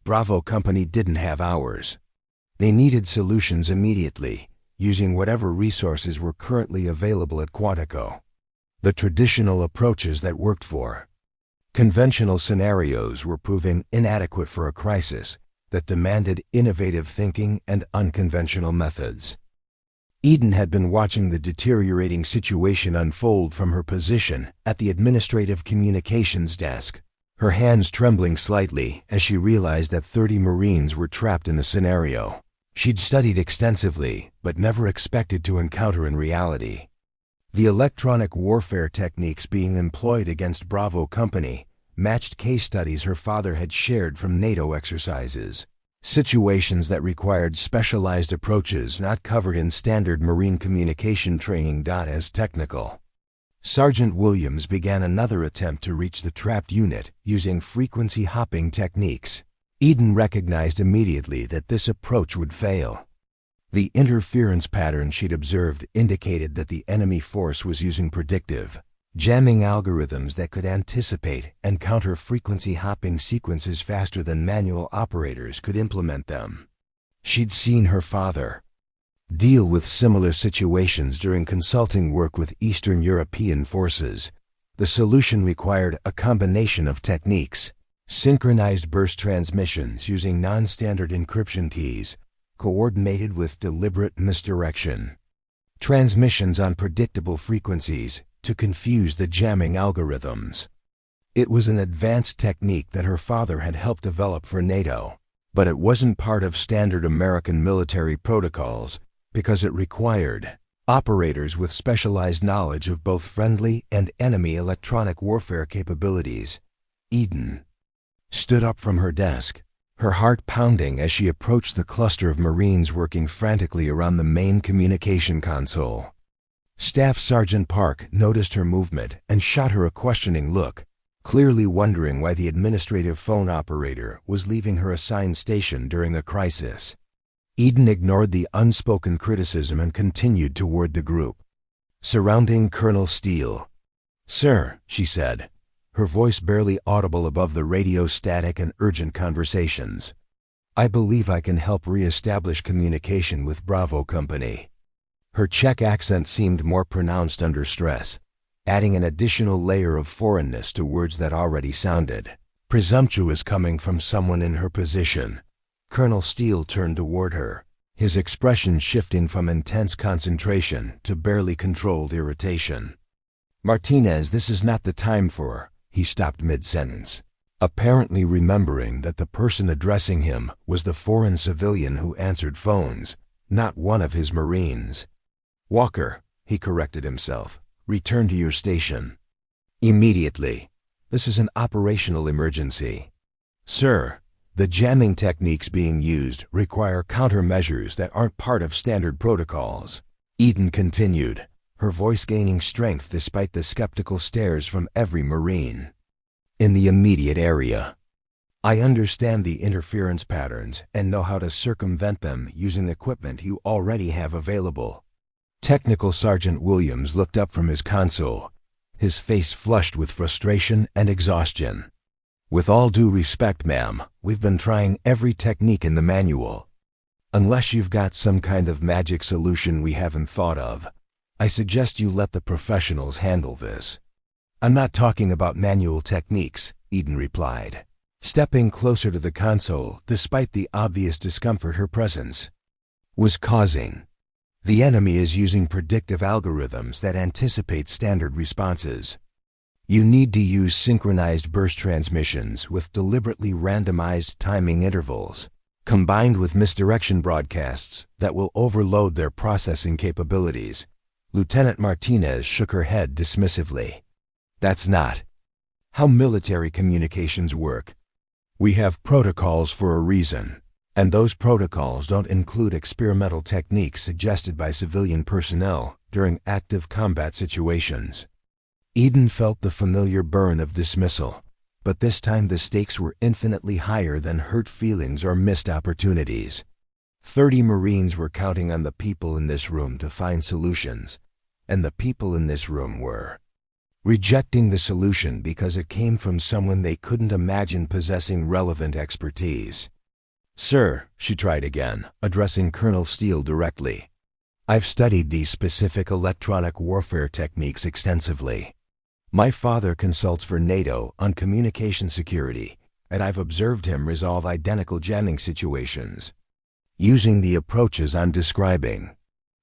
Speaker 1: Bravo Company didn't have hours. They needed solutions immediately, using whatever resources were currently available at Quantico. The traditional approaches that worked for conventional scenarios were proving inadequate for a crisis that demanded innovative thinking and unconventional methods. Eden had been watching the deteriorating situation unfold from her position at the administrative communications desk, her hands trembling slightly as she realized that 30 Marines were trapped in the scenario she'd studied extensively but never expected to encounter in reality. The electronic warfare techniques being employed against Bravo Company matched case studies her father had shared from NATO exercises, situations that required specialized approaches not covered in standard Marine communication training. As technical Sergeant Williams began another attempt to reach the trapped unit using frequency hopping techniques. Eden recognized immediately that this approach would fail. The interference pattern she'd observed indicated that the enemy force was using predictive jamming algorithms that could anticipate and counter frequency hopping sequences faster than manual operators could implement them. She'd seen her father deal with similar situations during consulting work with Eastern European forces. The solution required a combination of techniques: synchronized burst transmissions using non-standard encryption keys, coordinated with deliberate misdirection, transmissions on predictable frequencies to confuse the jamming algorithms. It was an advanced technique that her father had helped develop for NATO, but it wasn't part of standard American military protocols because it required operators with specialized knowledge of both friendly and enemy electronic warfare capabilities. Eden stood up from her desk, her heart pounding as she approached the cluster of Marines working frantically around the main communication console. Staff Sergeant Park noticed her movement and shot her a questioning look, clearly wondering why the administrative phone operator was leaving her assigned station during a crisis. Eden ignored the unspoken criticism and continued toward the group surrounding Colonel Steele. "Sir," she said, her voice barely audible above the radio static and urgent conversations, "I believe I can help re-establish communication with Bravo Company." Her Czech accent seemed more pronounced under stress, adding an additional layer of foreignness to words that already sounded presumptuous coming from someone in her position. Colonel Steele turned toward her, his expression shifting from intense concentration to barely controlled irritation. "Martinez, this is not the time for..." He stopped mid-sentence, apparently remembering that the person addressing him was the foreign civilian who answered phones, not one of his Marines. "Walker," he corrected himself, "return to your station immediately. This is an operational emergency." "Sir, the jamming techniques being used require countermeasures that aren't part of standard protocols," Eden continued, her voice gaining strength despite the skeptical stares from every Marine in the immediate area. "I understand the interference patterns and know how to circumvent them using equipment you already have available. Technical Sergeant Williams looked up from his console, his face flushed with frustration and exhaustion. "With all due respect, ma'am, we've been trying every technique in the manual. Unless you've got some kind of magic solution we haven't thought of, I suggest you let the professionals handle this." "I'm not talking about manual techniques," Eden replied, stepping closer to the console despite the obvious discomfort her presence was causing. "The enemy is using predictive algorithms that anticipate standard responses. You need to use synchronized burst transmissions with deliberately randomized timing intervals, combined with misdirection broadcasts that will overload their processing capabilities." Lieutenant Martinez shook her head dismissively. "That's not how military communications work. We have protocols for a reason, and those protocols don't include experimental techniques suggested by civilian personnel during active combat situations." Eden felt the familiar burn of dismissal, but this time the stakes were infinitely higher than hurt feelings or missed opportunities. 30 Marines were counting on the people in this room to find solutions, and the people in this room were rejecting the solution because it came from someone they couldn't imagine possessing relevant expertise. "Sir," she tried again, addressing Colonel Steele directly, "I've studied these specific electronic warfare techniques extensively. My father consults for NATO on communication security, and I've observed him resolve identical jamming situations using the approaches I'm describing.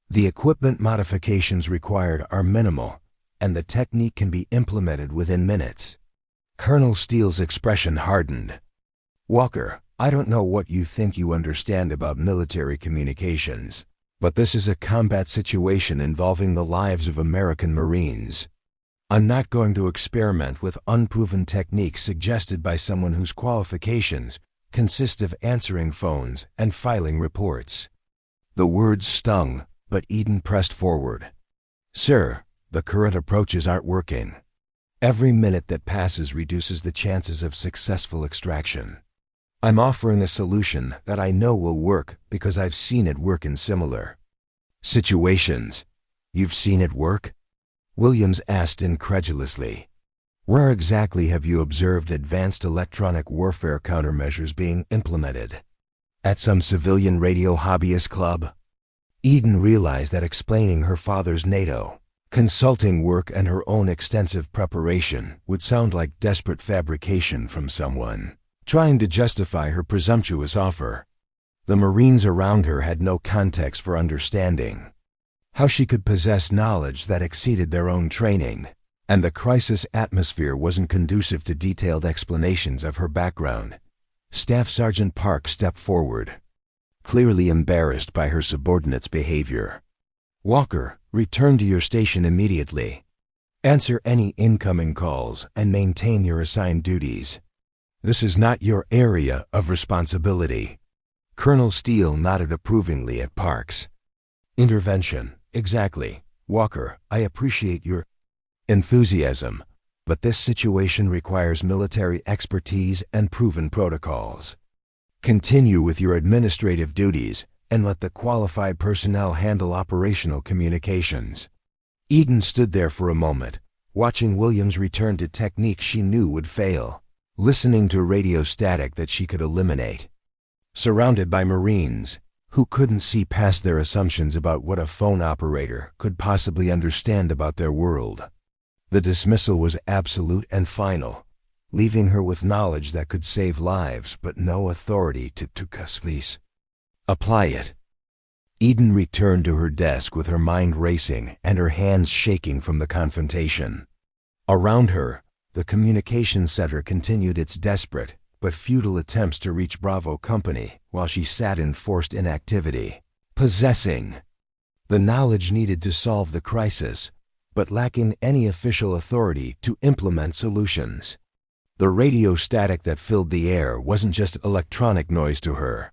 Speaker 1: The equipment modifications required are minimal, and the technique can be implemented within minutes." Colonel Steele's expression hardened. "Walker, I don't know what you think you understand about military communications, but this is a combat situation involving the lives of American Marines. I'm not going to experiment with unproven techniques suggested by someone whose qualifications consist of answering phones and filing reports." The words stung, but Eden pressed forward. "Sir, the current approaches aren't working. Every minute that passes reduces the chances of successful extraction. I'm offering a solution that I know will work because I've seen it work in similar situations." "You've seen it work?" Williams asked incredulously. "Where exactly have you observed advanced electronic warfare countermeasures being implemented? At some civilian radio hobbyist club?" Eden realized that explaining her father's NATO consulting work and her own extensive preparation would sound like desperate fabrication from someone trying to justify her presumptuous offer. The Marines around her had no context for understanding how she could possess knowledge that exceeded their own training, and the crisis atmosphere wasn't conducive to detailed explanations of her background. Staff Sergeant Park stepped forward, clearly embarrassed by her subordinate's behavior. "Walker, return to your station immediately. Answer any incoming calls and maintain your assigned duties. This is not your area of responsibility." Colonel Steele nodded approvingly at Parks. "Intervention, exactly. Walker, I appreciate your enthusiasm, but this situation requires military expertise and proven protocols. Continue with your administrative duties and let the qualified personnel handle operational communications." Eden stood there for a moment, watching Williams return to techniques she knew would fail, listening to radio static that she could eliminate. Surrounded by Marines who couldn't see past their assumptions about what a phone operator could possibly understand about their world, the dismissal was absolute and final, leaving her with knowledge that could save lives but no authority to apply it. Eden returned to her desk with her mind racing and her hands shaking from the confrontation. Around her, the communications center continued its desperate but futile attempts to reach Bravo Company while she sat in forced inactivity, possessing the knowledge needed to solve the crisis, but lacking any official authority to implement solutions. The radio static that filled the air wasn't just electronic noise to her.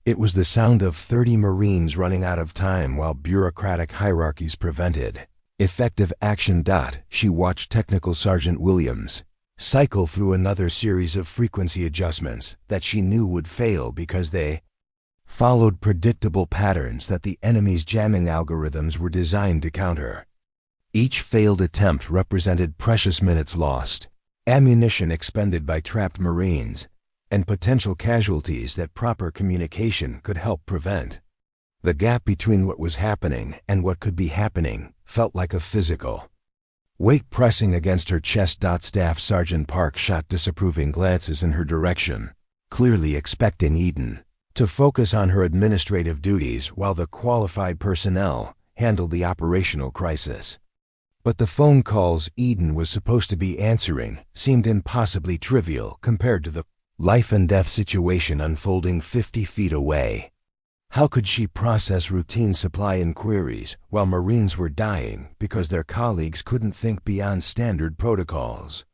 Speaker 1: It was the sound of 30 Marines running out of time while bureaucratic hierarchies prevented effective action. She watched Technical Sergeant Williams cycle through another series of frequency adjustments that she knew would fail because they followed predictable patterns that the enemy's jamming algorithms were designed to counter. Each failed attempt represented precious minutes lost, ammunition expended by trapped Marines, and potential casualties that proper communication could help prevent. The gap between what was happening and what could be happening felt like a physical weight pressing against her chest. Staff Sergeant Park shot disapproving glances in her direction, clearly expecting Eden to focus on her administrative duties while the qualified personnel handled the operational crisis. But the phone calls Eden was supposed to be answering seemed impossibly trivial compared to the life-and-death situation unfolding 50 feet away. How could she process routine supply inquiries while Marines were dying because their colleagues couldn't think beyond standard protocols?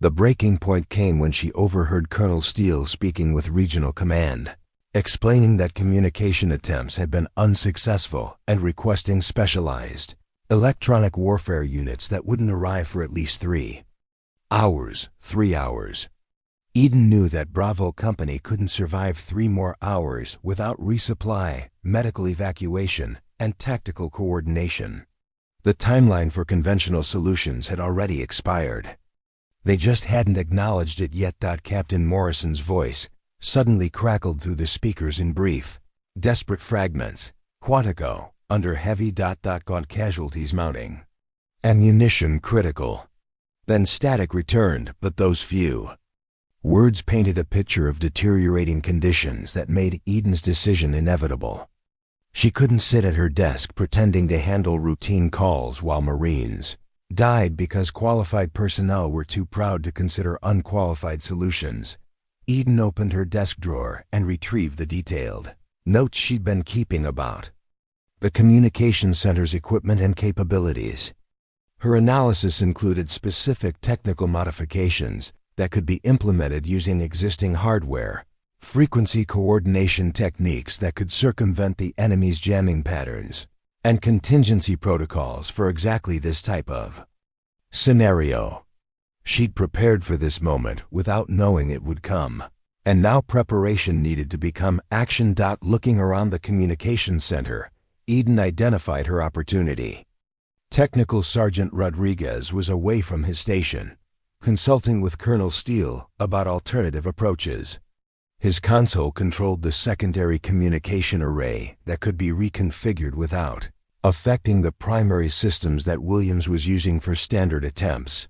Speaker 1: The breaking point came when she overheard Colonel Steele speaking with Regional Command, explaining that communication attempts had been unsuccessful and requesting specialized electronic warfare units that wouldn't arrive for at least 3 hours. Eden knew that Bravo Company couldn't survive 3 more hours without resupply, medical evacuation, and tactical coordination. The timeline for conventional solutions had already expired. They just hadn't acknowledged it yet. Captain Morrison's voice suddenly crackled through the speakers in brief, desperate fragments. Quantico, under heavy ... Gaunt casualties mounting. Ammunition critical. Then static returned, but those few words painted a picture of deteriorating conditions that made Eden's decision inevitable. She couldn't sit at her desk pretending to handle routine calls while Marines died because qualified personnel were too proud to consider unqualified solutions. Eden opened her desk drawer and retrieved the detailed notes she'd been keeping about the communication center's equipment and capabilities. Her analysis included specific technical modifications that could be implemented using existing hardware, frequency coordination techniques that could circumvent the enemy's jamming patterns, and contingency protocols for exactly this type of scenario. She'd prepared for this moment without knowing it would come, and now preparation needed to become action. Looking around the communications center, Eden identified her opportunity. Technical Sergeant Rodriguez was away from his station, consulting with Colonel Steele about alternative approaches. His console controlled the secondary communication array that could be reconfigured without affecting the primary systems that Williams was using for standard attempts.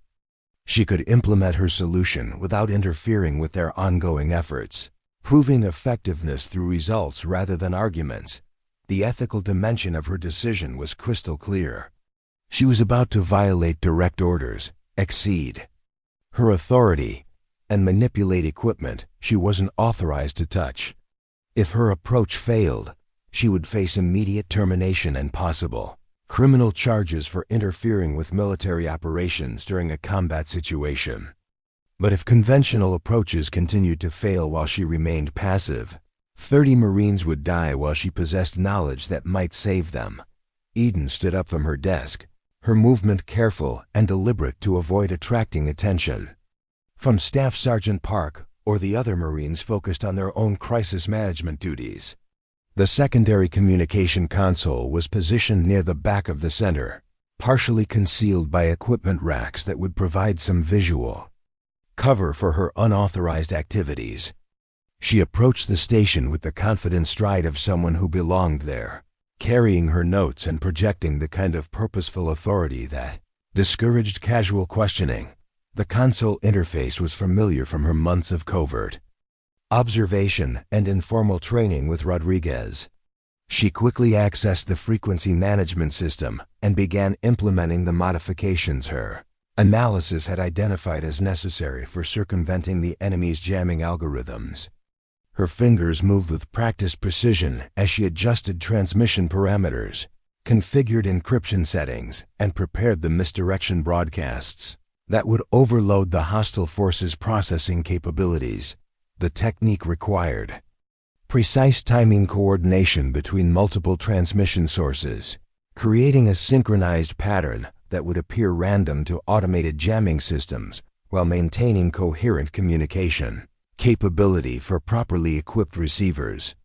Speaker 1: She could implement her solution without interfering with their ongoing efforts, proving effectiveness through results rather than arguments. The ethical dimension of her decision was crystal clear. She was about to violate direct orders, exceed her authority, and manipulate equipment she wasn't authorized to touch. If her approach failed, she would face immediate termination and possible criminal charges for interfering with military operations during a combat situation. But if conventional approaches continued to fail while she remained passive, 30 Marines would die while she possessed knowledge that might save them. Eden stood up from her desk, her movement careful and deliberate to avoid attracting attention from Staff Sergeant Park or the other Marines focused on their own crisis management duties. The secondary communication console was positioned near the back of the center, partially concealed by equipment racks that would provide some visual cover for her unauthorized activities. She approached the station with the confident stride of someone who belonged there, carrying her notes and projecting the kind of purposeful authority that discouraged casual questioning. The console interface was familiar from her months of covert observation and informal training with Rodriguez. She quickly accessed the frequency management system and began implementing the modifications her analysis had identified as necessary for circumventing the enemy's jamming algorithms. Her fingers moved with practiced precision as she adjusted transmission parameters, configured encryption settings, and prepared the misdirection broadcasts that would overload the hostile forces' processing capabilities. The technique required precise timing coordination between multiple transmission sources, creating a synchronized pattern that would appear random to automated jamming systems while maintaining coherent communication capability for properly equipped receivers.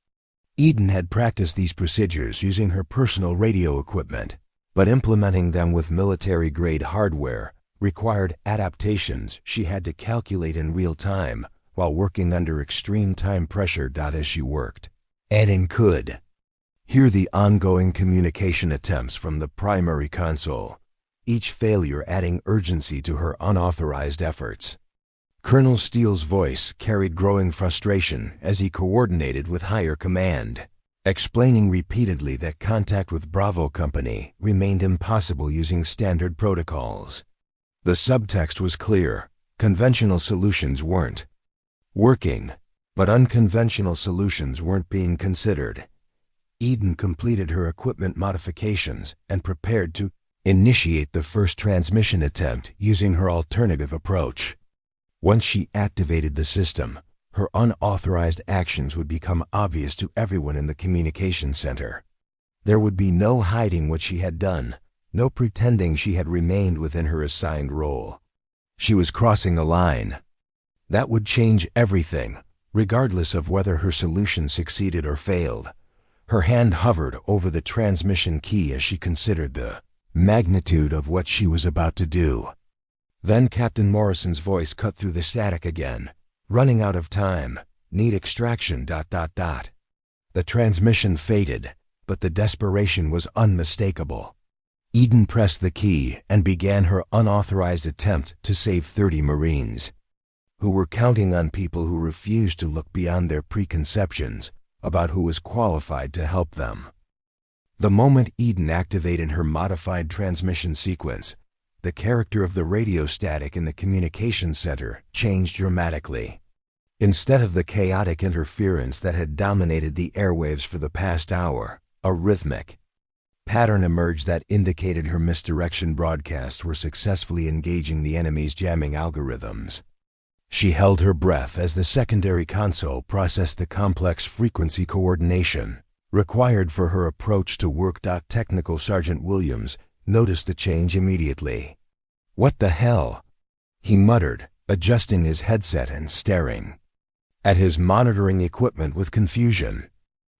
Speaker 1: Eden had practiced these procedures using her personal radio equipment, but implementing them with military-grade hardware required adaptations she had to calculate in real time while working under extreme time pressure. As she worked, Eden could hear the ongoing communication attempts from the primary console, each failure adding urgency to her unauthorized efforts. Colonel Steele's voice carried growing frustration as he coordinated with higher command, explaining repeatedly that contact with Bravo Company remained impossible using standard protocols. The subtext was clear: conventional solutions weren't working, but unconventional solutions weren't being considered. Eden completed her equipment modifications and prepared to initiate the first transmission attempt using her alternative approach. Once she activated the system, her unauthorized actions would become obvious to everyone in the communication center. There would be no hiding what she had done, no pretending she had remained within her assigned role. She was crossing a line. That would change everything, regardless of whether her solution succeeded or failed. Her hand hovered over the transmission key as she considered the magnitude of what she was about to do. Then Captain Morrison's voice cut through the static again. "Running out of time. Need extraction. ... The transmission faded, but the desperation was unmistakable. Eden pressed the key and began her unauthorized attempt to save 30 Marines, who were counting on people who refused to look beyond their preconceptions about who was qualified to help them. The moment Eden activated her modified transmission sequence, the character of the radio static in the communication center changed dramatically. Instead of the chaotic interference that had dominated the airwaves for the past hour, a rhythmic pattern emerged that indicated her misdirection broadcasts were successfully engaging the enemy's jamming algorithms. She held her breath as the secondary console processed the complex frequency coordination required for her approach to work. Technical Sergeant Williams noticed the change immediately. "What the hell?" he muttered, adjusting his headset and staring at his monitoring equipment with confusion.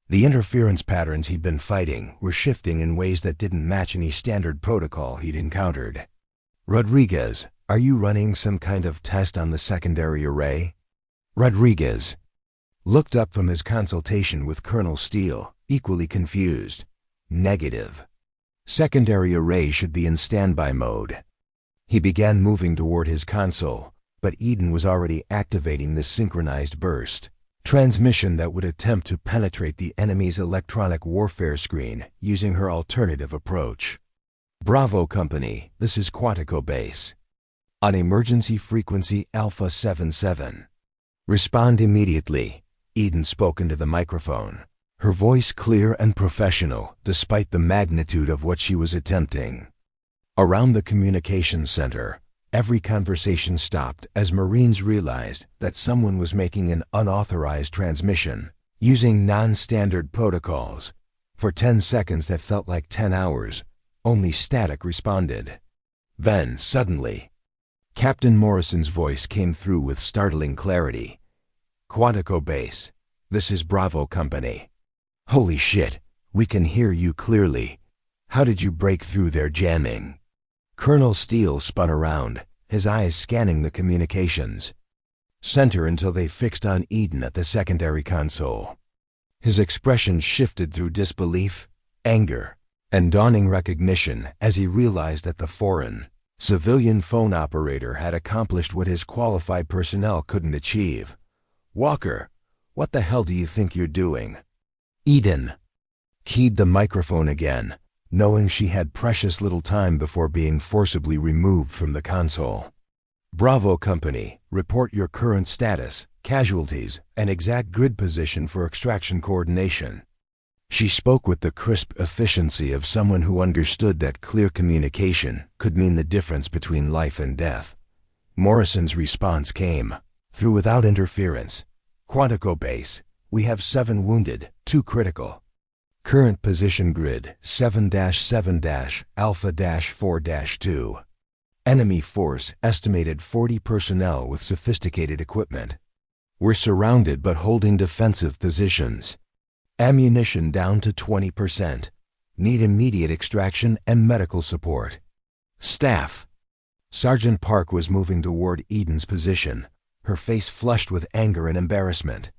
Speaker 1: The interference patterns he'd been fighting were shifting in ways that didn't match any standard protocol he'd encountered. "Rodriguez, are you running some kind of test on the secondary array?" Rodriguez looked up from his consultation with Colonel Steele, equally confused. "Negative. Secondary array should be in standby mode." He began moving toward his console, but Eden was already activating the synchronized burst transmission that would attempt to penetrate the enemy's electronic warfare screen using her alternative approach. "Bravo Company, this is Quantico Base. On emergency frequency Alpha 77. Respond immediately." Eden spoke into the microphone, her voice clear and professional despite the magnitude of what she was attempting. Around the communications center, every conversation stopped as Marines realized that someone was making an unauthorized transmission using non-standard protocols. For 10 seconds that felt like 10 hours, only static responded. Then, suddenly, Captain Morrison's voice came through with startling clarity. "Quantico Base, this is Bravo Company. Holy shit, we can hear you clearly. How did you break through their jamming?" Colonel Steele spun around, his eyes scanning the communications center until they fixed on Eden at the secondary console. His expression shifted through disbelief, anger, and dawning recognition as he realized that the foreign, civilian phone operator had accomplished what his qualified personnel couldn't achieve. "Walker, what the hell do you think you're doing?" Eden keyed the microphone again, knowing she had precious little time before being forcibly removed from the console. "Bravo Company, report your current status, casualties, and exact grid position for extraction coordination." She spoke with the crisp efficiency of someone who understood that clear communication could mean the difference between life and death. Morrison's response came through without interference. "Quantico Base, we have 7 wounded, 2 critical. Current position grid 7-7-Alpha-4-2. Enemy force estimated 40 personnel with sophisticated equipment. We're surrounded but holding defensive positions. Ammunition down to 20%. Need immediate extraction and medical support. Staff. Sergeant Park was moving toward Eden's position, her face flushed with anger and embarrassment.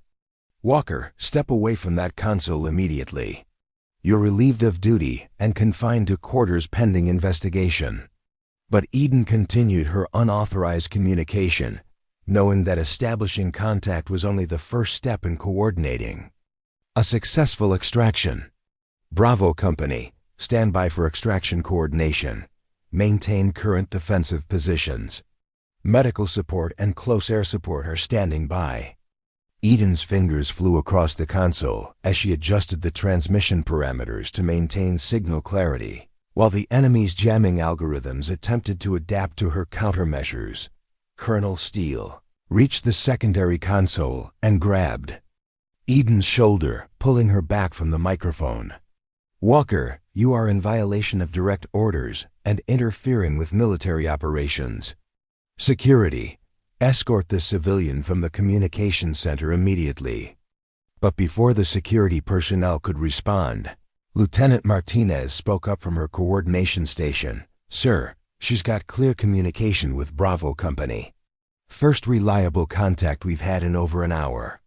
Speaker 1: Walker, step away from that console immediately. You're relieved of duty and confined to quarters pending investigation. But Eden continued her unauthorized communication, knowing that establishing contact was only the first step in coordinating. A successful extraction. Bravo Company, stand by for extraction coordination. Maintain current defensive positions. Medical support and close air support are standing by. Eden's fingers flew across the console as she adjusted the transmission parameters to maintain signal clarity, while the enemy's jamming algorithms attempted to adapt to her countermeasures. Colonel Steele reached the secondary console and grabbed Eden's shoulder, pulling her back from the microphone. Walker, you are in violation of direct orders and interfering with military operations. Security, escort the civilian from the communications center immediately. But before the security personnel could respond, Lieutenant Martinez spoke up from her coordination station. Sir, she's got clear communication with Bravo Company. First reliable contact we've had in over an hour.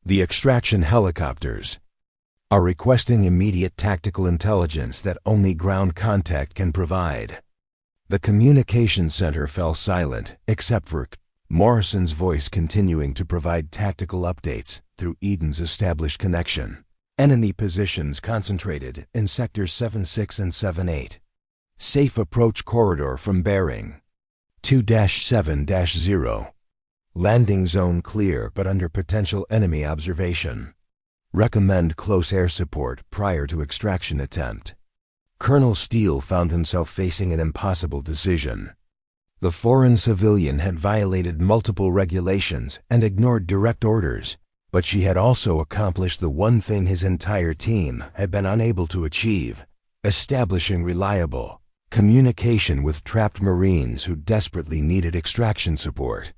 Speaker 1: The extraction helicopters are requesting immediate tactical intelligence that only ground contact can provide. The communications center fell silent, except for Morrison's voice continuing to provide tactical updates through Eden's established connection. Enemy positions concentrated in sectors 7-6 and 7-8. Safe approach corridor from bearing 2-7-0. Landing zone clear but under potential enemy observation. Recommend close air support prior to extraction attempt. Colonel Steele found himself facing an impossible decision. The foreign civilian had violated multiple regulations and ignored direct orders, but she had also accomplished the one thing his entire team had been unable to achieve: establishing reliable communication with trapped Marines who desperately needed extraction support.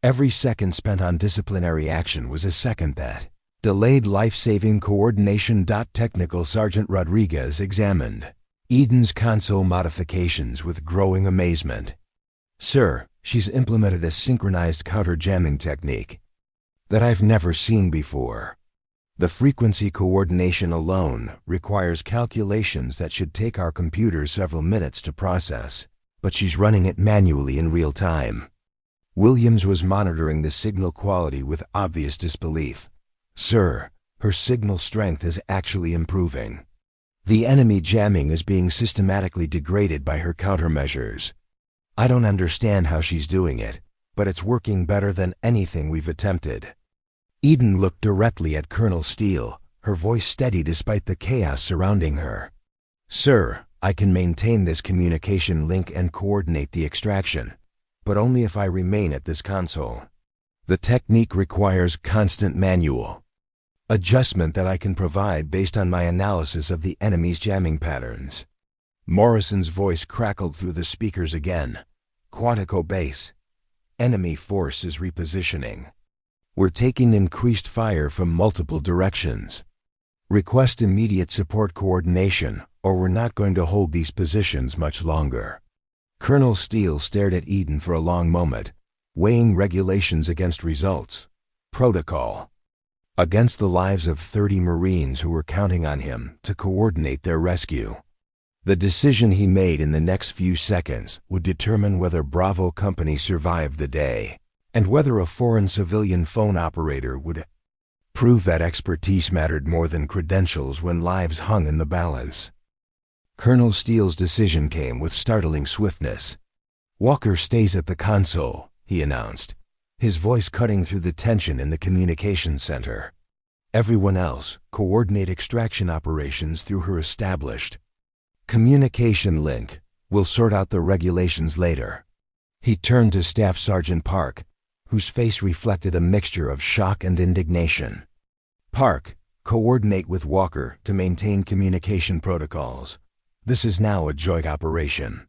Speaker 1: Every second spent on disciplinary action was a second that delayed life-saving coordination. Technical Sergeant Rodriguez examined Eden's console modifications with growing amazement. Sir, she's implemented a synchronized counter-jamming technique that I've never seen before. The frequency coordination alone requires calculations that should take our computers several minutes to process, but she's running it manually in real time. Williams was monitoring the signal quality with obvious disbelief. Sir, her signal strength is actually improving. The enemy jamming is being systematically degraded by her countermeasures. I don't understand how she's doing it, but it's working better than anything we've attempted. Eden looked directly at Colonel Steele, her voice steady despite the chaos surrounding her. Sir, I can maintain this communication link and coordinate the extraction, but only if I remain at this console. The technique requires constant manual adjustment that I can provide based on my analysis of the enemy's jamming patterns. Morrison's voice crackled through the speakers again. Quantico Base. Enemy force is repositioning. We're taking increased fire from multiple directions. Request immediate support coordination, or we're not going to hold these positions much longer. Colonel Steele stared at Eden for a long moment, weighing regulations against results. Protocol. Against the lives of 30 Marines who were counting on him to coordinate their rescue. The decision he made in the next few seconds would determine whether Bravo Company survived the day, and whether a foreign civilian phone operator would prove that expertise mattered more than credentials when lives hung in the balance. Colonel Steele's decision came with startling swiftness. Walker stays at the console, he announced, his voice cutting through the tension in the communications center. Everyone else, coordinate extraction operations through her established communication link. We'll sort out the regulations later. He turned to Staff Sergeant Park, whose face reflected a mixture of shock and indignation. Park, coordinate with Walker to maintain communication protocols. This is now a joint operation.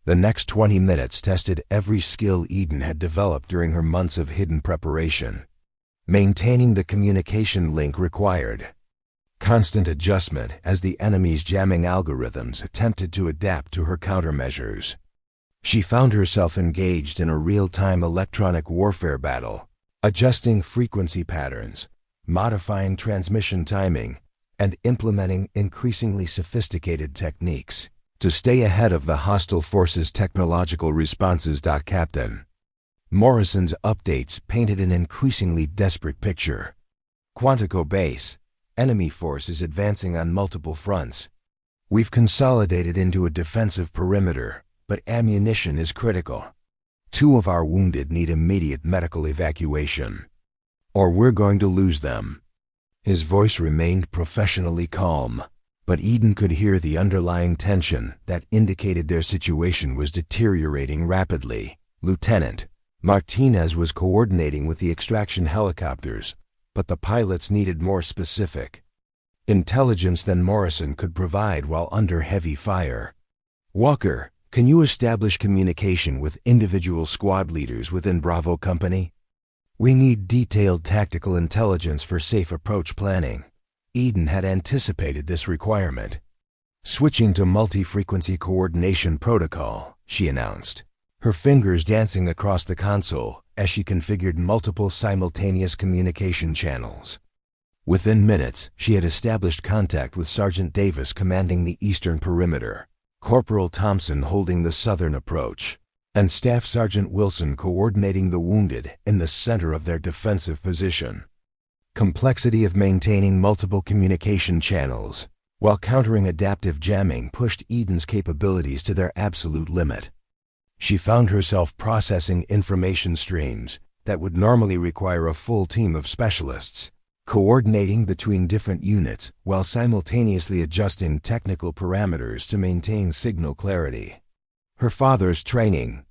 Speaker 1: The next 20 minutes tested every skill Eden had developed during her months of hidden preparation. Maintaining the communication link required Constant adjustment as the enemy's jamming algorithms attempted to adapt to her countermeasures. She found herself engaged in a real-time electronic warfare battle, adjusting frequency patterns, modifying transmission timing, and implementing increasingly sophisticated techniques to stay ahead of the hostile forces' technological responses. Captain Morrison's updates painted an increasingly desperate picture. Quantico Base, enemy forces advancing on multiple fronts. We've consolidated into a defensive perimeter, but ammunition is critical. 2 of our wounded need immediate medical evacuation, or we're going to lose them. His voice remained professionally calm, but Eden could hear the underlying tension that indicated their situation was deteriorating rapidly. Lieutenant Martinez was coordinating with the extraction helicopters, but the pilots needed more specific intelligence than Morrison could provide while under heavy fire. Walker, can you establish communication with individual squad leaders within Bravo Company? We need detailed tactical intelligence for safe approach planning. Eden had anticipated this requirement. Switching to multi-frequency coordination protocol, she announced, her fingers dancing across the console as she configured multiple simultaneous communication channels. Within minutes, she had established contact with Sergeant Davis commanding the eastern perimeter, Corporal Thompson holding the southern approach, and Staff Sergeant Wilson coordinating the wounded in the center of their defensive position. Complexity of maintaining multiple communication channels while countering adaptive jamming pushed Eden's capabilities to their absolute limit. She found herself processing information streams that would normally require a full team of specialists, coordinating between different units while simultaneously adjusting technical parameters to maintain signal clarity. Her father's training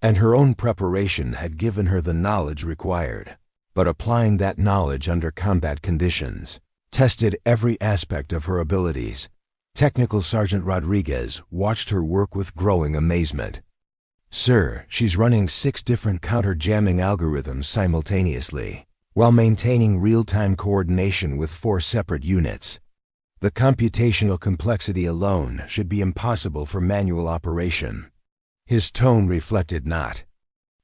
Speaker 1: and her own preparation had given her the knowledge required, but applying that knowledge under combat conditions tested every aspect of her abilities. Technical Sergeant Rodriguez watched her work with growing amazement. Sir, she's running 6 different counter-jamming algorithms simultaneously, while maintaining real-time coordination with 4 separate units. The computational complexity alone should be impossible for manual operation. His tone reflected not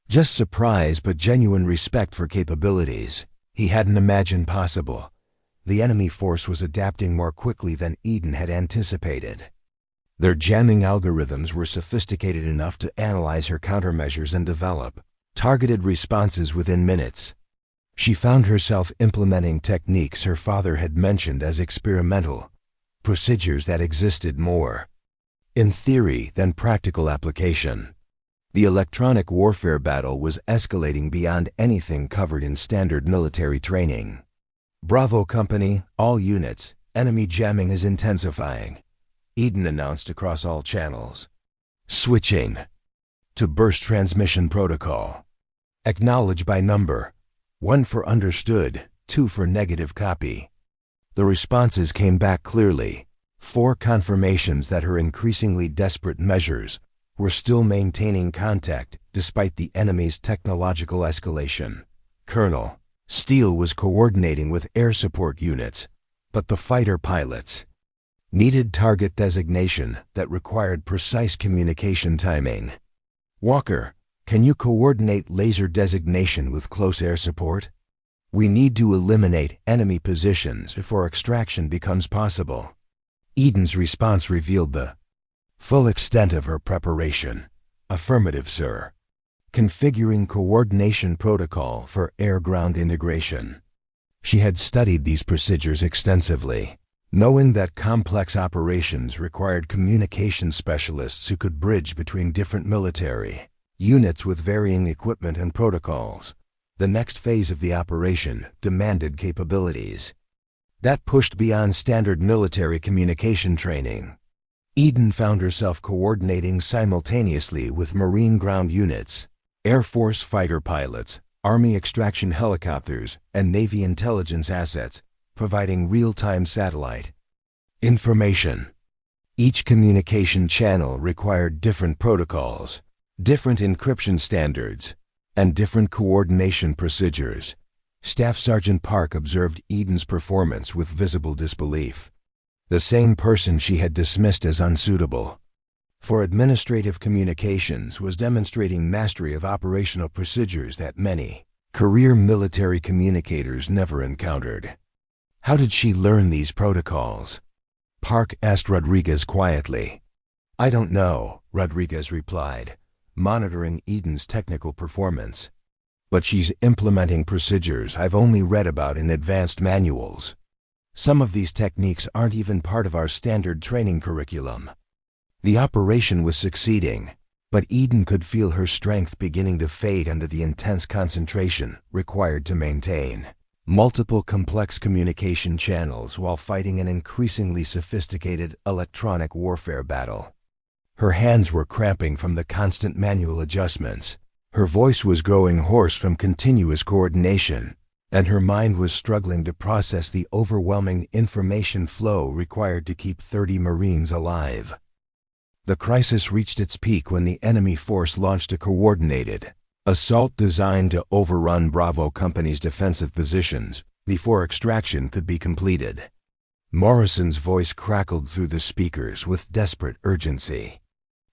Speaker 1: just surprise but genuine respect for capabilities he hadn't imagined possible. The enemy force was adapting more quickly than Eden had anticipated. Their jamming algorithms were sophisticated enough to analyze her countermeasures and develop targeted responses within minutes. She found herself implementing techniques her father had mentioned as experimental, procedures that existed more in theory than practical application. The electronic warfare battle was escalating beyond anything covered in standard military training. Bravo Company, all units, enemy jamming is intensifying, Eden announced across all channels. Switching to burst transmission protocol. Acknowledge by number. 1 for understood, 2 for negative copy. The responses came back clearly. 4 confirmations that her increasingly desperate measures were still maintaining contact despite the enemy's technological escalation. Colonel Steele was coordinating with air support units, but the fighter pilots needed target designation that required precise communication timing. Walker, can you coordinate laser designation with close air support? We need to eliminate enemy positions before extraction becomes possible. Eden's response revealed the full extent of her preparation. Affirmative, sir. Configuring coordination protocol for air-ground integration. She had studied these procedures extensively, knowing that complex operations required communication specialists who could bridge between different military units with varying equipment and protocols. The next phase of the operation demanded capabilities that pushed beyond standard military communication training. Eden found herself coordinating simultaneously with Marine ground units, Air Force fighter pilots, Army extraction helicopters, and Navy intelligence assets, providing real-time satellite information. Each communication channel required different protocols, different encryption standards, and different coordination procedures. Staff Sergeant Park observed Eden's performance with visible disbelief. The same person she had dismissed as unsuitable for administrative communications was demonstrating mastery of operational procedures that many career military communicators never encountered. How did she learn these protocols? Park asked Rodriguez quietly. I don't know, Rodriguez replied, monitoring Eden's technical performance. But she's implementing procedures I've only read about in advanced manuals. Some of these techniques aren't even part of our standard training curriculum. The operation was succeeding, but Eden could feel her strength beginning to fade under the intense concentration required to maintain multiple complex communication channels while fighting an increasingly sophisticated electronic warfare battle. Her hands were cramping from the constant manual adjustments. Her voice was growing hoarse from continuous coordination, and her mind was struggling to process the overwhelming information flow required to keep 30 Marines alive. The crisis reached its peak when the enemy force launched a coordinated assault designed to overrun Bravo Company's defensive positions before extraction could be completed. Morrison's voice crackled through the speakers with desperate urgency.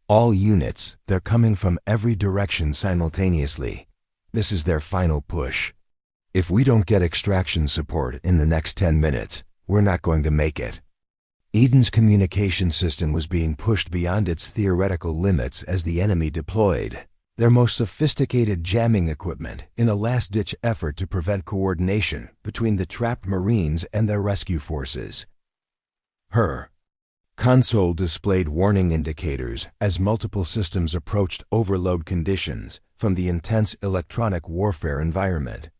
Speaker 1: All units, they're coming from every direction simultaneously. This is their final push. If we don't get extraction support in the next 10 minutes, we're not going to make it. Eden's communication system was being pushed beyond its theoretical limits as the enemy deployed their most sophisticated jamming equipment in a last-ditch effort to prevent coordination between the trapped Marines and their rescue forces. Her console displayed warning indicators as multiple systems approached overload conditions from the intense electronic warfare environment.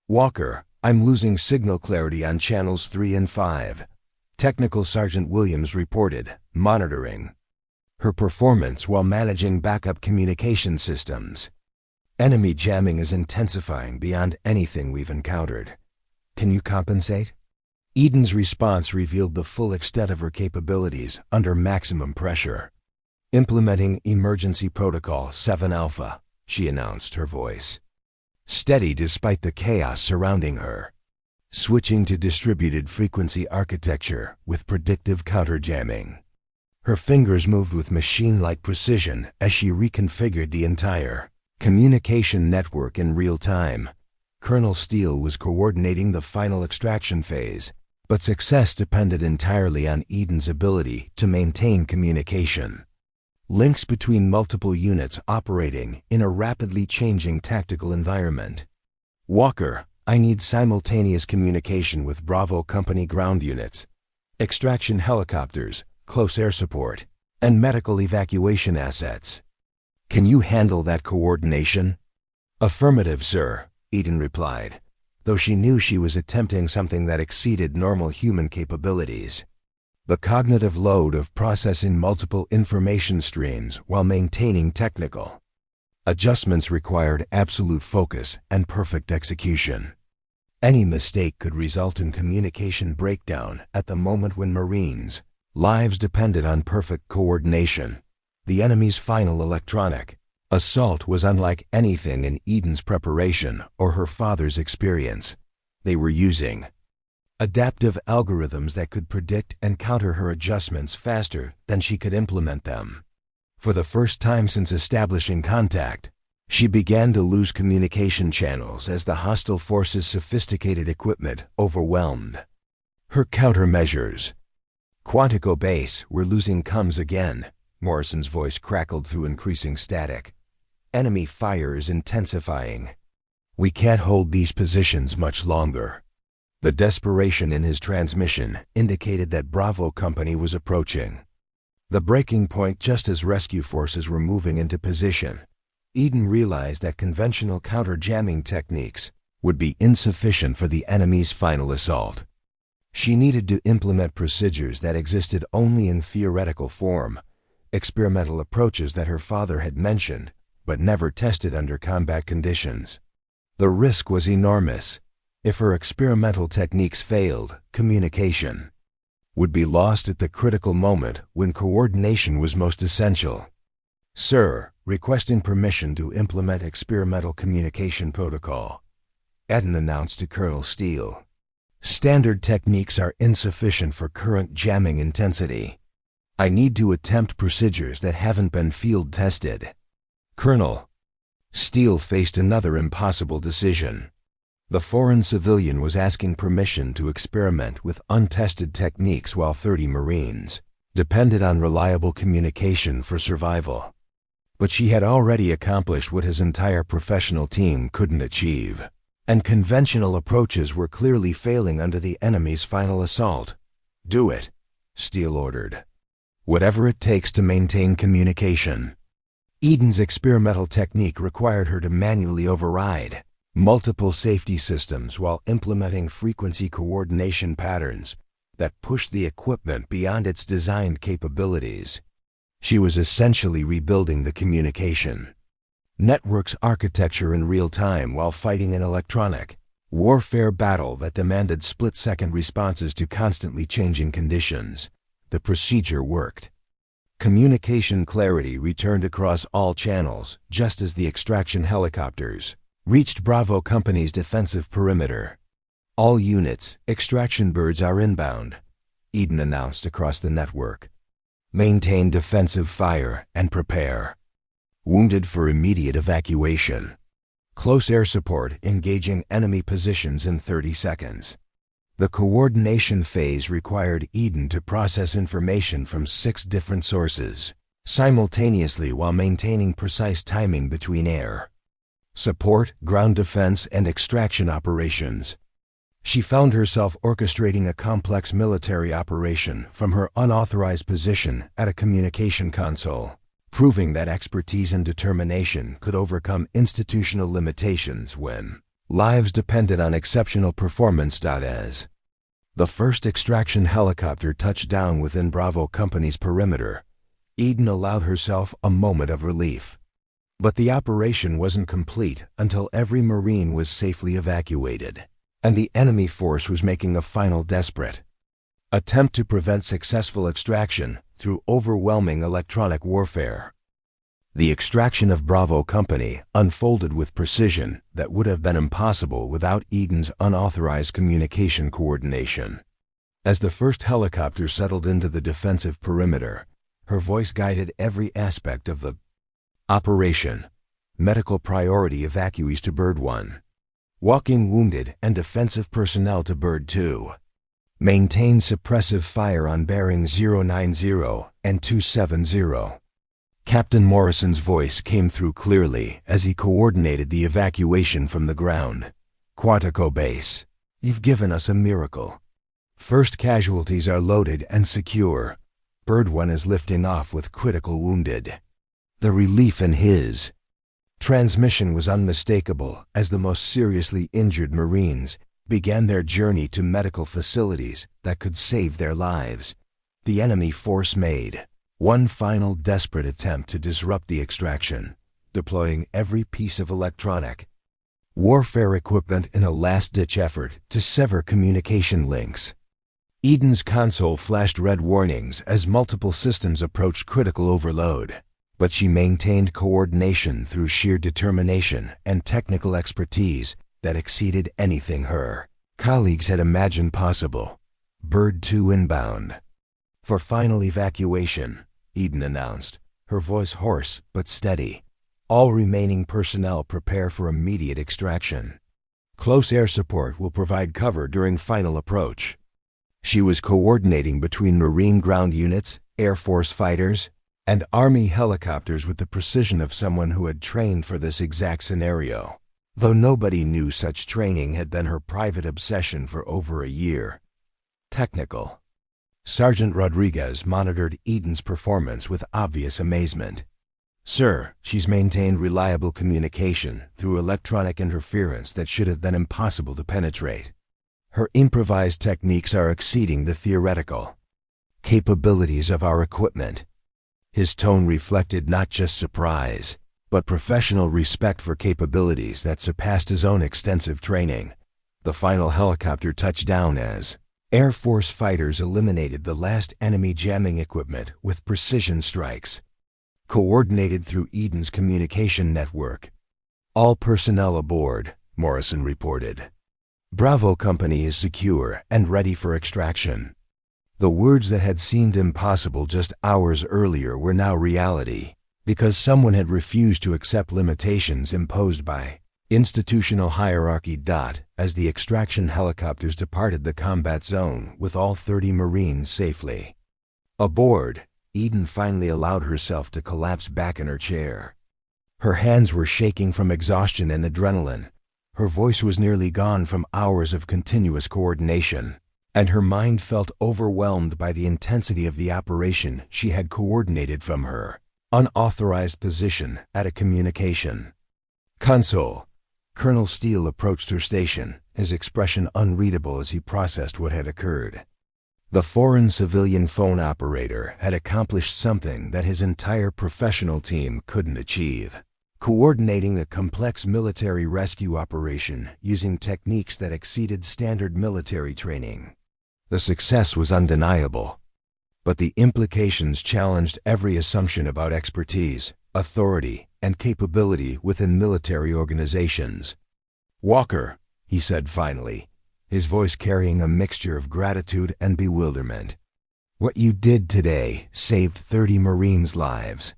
Speaker 1: Walker, I'm losing signal clarity on channels 3 and 5. Technical Sergeant Williams reported, monitoring her performance while managing backup communication systems. Enemy jamming is intensifying beyond anything we've encountered. Can you compensate? Eden's response revealed the full extent of her capabilities under maximum pressure. Implementing Emergency Protocol 7 Alpha, she announced, her voice steady despite the chaos surrounding her. Switching to distributed frequency architecture with predictive counterjamming. Her fingers moved with machine-like precision as she reconfigured the entire communication network in real time. Colonel Steele was coordinating the final extraction phase, but success depended entirely on Eden's ability to maintain communication. Links between multiple units operating in a rapidly changing tactical environment. Walker, I need simultaneous communication with Bravo Company ground units, extraction helicopters, close air support, and medical evacuation assets. Can you handle that coordination? Affirmative, sir, Eden replied, though she knew she was attempting something that exceeded normal human capabilities. The cognitive load of processing multiple information streams while maintaining technical adjustments required absolute focus and perfect execution. Any mistake could result in communication breakdown at the moment when Marines' lives depended on perfect coordination. The enemy's final electronic assault was unlike anything in Eden's preparation or her father's experience. They were using adaptive algorithms that could predict and counter her adjustments faster than she could implement them. For the first time since establishing contact, she began to lose communication channels as the hostile force's sophisticated equipment overwhelmed her countermeasures. Quantico Base, we're losing comms again, Morrison's voice crackled through increasing static. Enemy fire is intensifying. We can't hold these positions much longer. The desperation in his transmission indicated that Bravo Company was approaching the breaking point just as rescue forces were moving into position. Eden realized that conventional counter-jamming techniques would be insufficient for the enemy's final assault. She needed to implement procedures that existed only in theoretical form, experimental approaches that her father had mentioned but never tested under combat conditions. The risk was enormous. If her experimental techniques failed, communication would be lost at the critical moment when coordination was most essential. Sir, requesting permission to implement experimental communication protocol. Eden announced to Colonel Steele. "Standard techniques are insufficient for current jamming intensity. I need to attempt procedures that haven't been field tested." "Colonel." Steele faced another impossible decision. The foreign civilian was asking permission to experiment with untested techniques while 30 Marines depended on reliable communication for survival. But she had already accomplished what his entire professional team couldn't achieve, and conventional approaches were clearly failing under the enemy's final assault. "Do it," Steele ordered. "Whatever it takes to maintain communication." Eden's experimental technique required her to manually override multiple safety systems while implementing frequency coordination patterns that pushed the equipment beyond its designed capabilities. She was essentially rebuilding the communication network's architecture in real time while fighting an electronic warfare battle that demanded split-second responses to constantly changing conditions. The procedure worked. Communication clarity returned across all channels just as the extraction helicopters reached Bravo Company's defensive perimeter. "All units, extraction birds are inbound," Eden announced across the network. "Maintain defensive fire and prepare. Wounded for immediate evacuation. Close air support engaging enemy positions in 30 seconds." The coordination phase required Eden to process information from 6 different sources simultaneously while maintaining precise timing between air support, ground defense, and extraction operations. She found herself orchestrating a complex military operation from her unauthorized position at a communication console, proving that expertise and determination could overcome institutional limitations when lives depended on exceptional performance. As the first extraction helicopter touched down within Bravo Company's perimeter, Eden allowed herself a moment of relief. But the operation wasn't complete until every Marine was safely evacuated, and the enemy force was making a final desperate attempt to prevent successful extraction through overwhelming electronic warfare. The extraction of Bravo Company unfolded with precision that would have been impossible without Eden's unauthorized communication coordination. As the first helicopter settled into the defensive perimeter, her voice guided every aspect of the operation. Medical priority evacuees to Bird 1. Walking wounded and defensive personnel to Bird 2. Maintain suppressive fire on bearing 090 and 270. Captain Morrison's voice came through clearly as he coordinated the evacuation from the ground. "Quantico Base, you've given us a miracle. First casualties are loaded and secure. Bird 1 is lifting off with critical wounded." The relief in his transmission was unmistakable as the most seriously injured Marines began their journey to medical facilities that could save their lives. The enemy force made one final desperate attempt to disrupt the extraction, deploying every piece of electronic warfare equipment in a last-ditch effort to sever communication links. Eden's console flashed red warnings as multiple systems approached critical overload, but she maintained coordination through sheer determination and technical expertise that exceeded anything her colleagues had imagined possible. "Bird 2 inbound for final evacuation," Eden announced, her voice hoarse but steady. "All remaining personnel prepare for immediate extraction. Close air support will provide cover during final approach." She was coordinating between Marine ground units, Air Force fighters, and Army helicopters with the precision of someone who had trained for this exact scenario. Though nobody knew such training had been her private obsession for over a year. Technical. Sergeant Rodriguez monitored Eden's performance with obvious amazement. "Sir, she's maintained reliable communication through electronic interference that should have been impossible to penetrate. Her improvised techniques are exceeding the theoretical capabilities of our equipment." His tone reflected not just surprise, but professional respect for capabilities that surpassed his own extensive training. The final helicopter touched down as Air Force fighters eliminated the last enemy jamming equipment with precision strikes, coordinated through Eden's communication network. "All personnel aboard. Morrison reported. "Bravo Company is secure and ready for extraction." The words that had seemed impossible just hours earlier were now reality, because someone had refused to accept limitations imposed by institutional hierarchy. As the extraction helicopters departed the combat zone with all 30 Marines safely aboard, Eden finally allowed herself to collapse back in her chair. Her hands were shaking from exhaustion and adrenaline, her voice was nearly gone from hours of continuous coordination, and her mind felt overwhelmed by the intensity of the operation she had coordinated from her unauthorized position at a communication console. Colonel Steele approached her station, his expression unreadable as he processed what had occurred. The foreign civilian phone operator had accomplished something that his entire professional team couldn't achieve: coordinating a complex military rescue operation using techniques that exceeded standard military training. The success was undeniable, but the implications challenged every assumption about expertise, authority, and capability within military organizations. "Walker," he said finally, his voice carrying a mixture of gratitude and bewilderment, "what you did today saved 30 Marines' lives.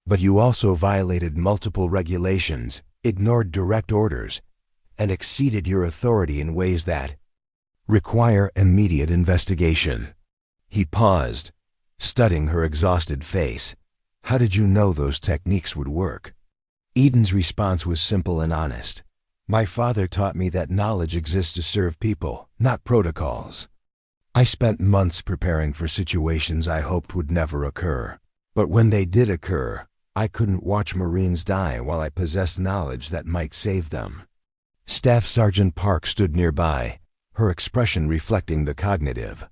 Speaker 1: But you also violated multiple regulations, ignored direct orders, and exceeded your authority in ways that require immediate investigation." He paused, studying her exhausted face. "How did you know those techniques would work?" Eden's response was simple and honest. "My father taught me that knowledge exists to serve people, not protocols. I spent months preparing for situations I hoped would never occur. But when they did occur, I couldn't watch Marines die while I possessed knowledge that might save them." Staff Sergeant Park stood nearby, her expression reflecting the cognitive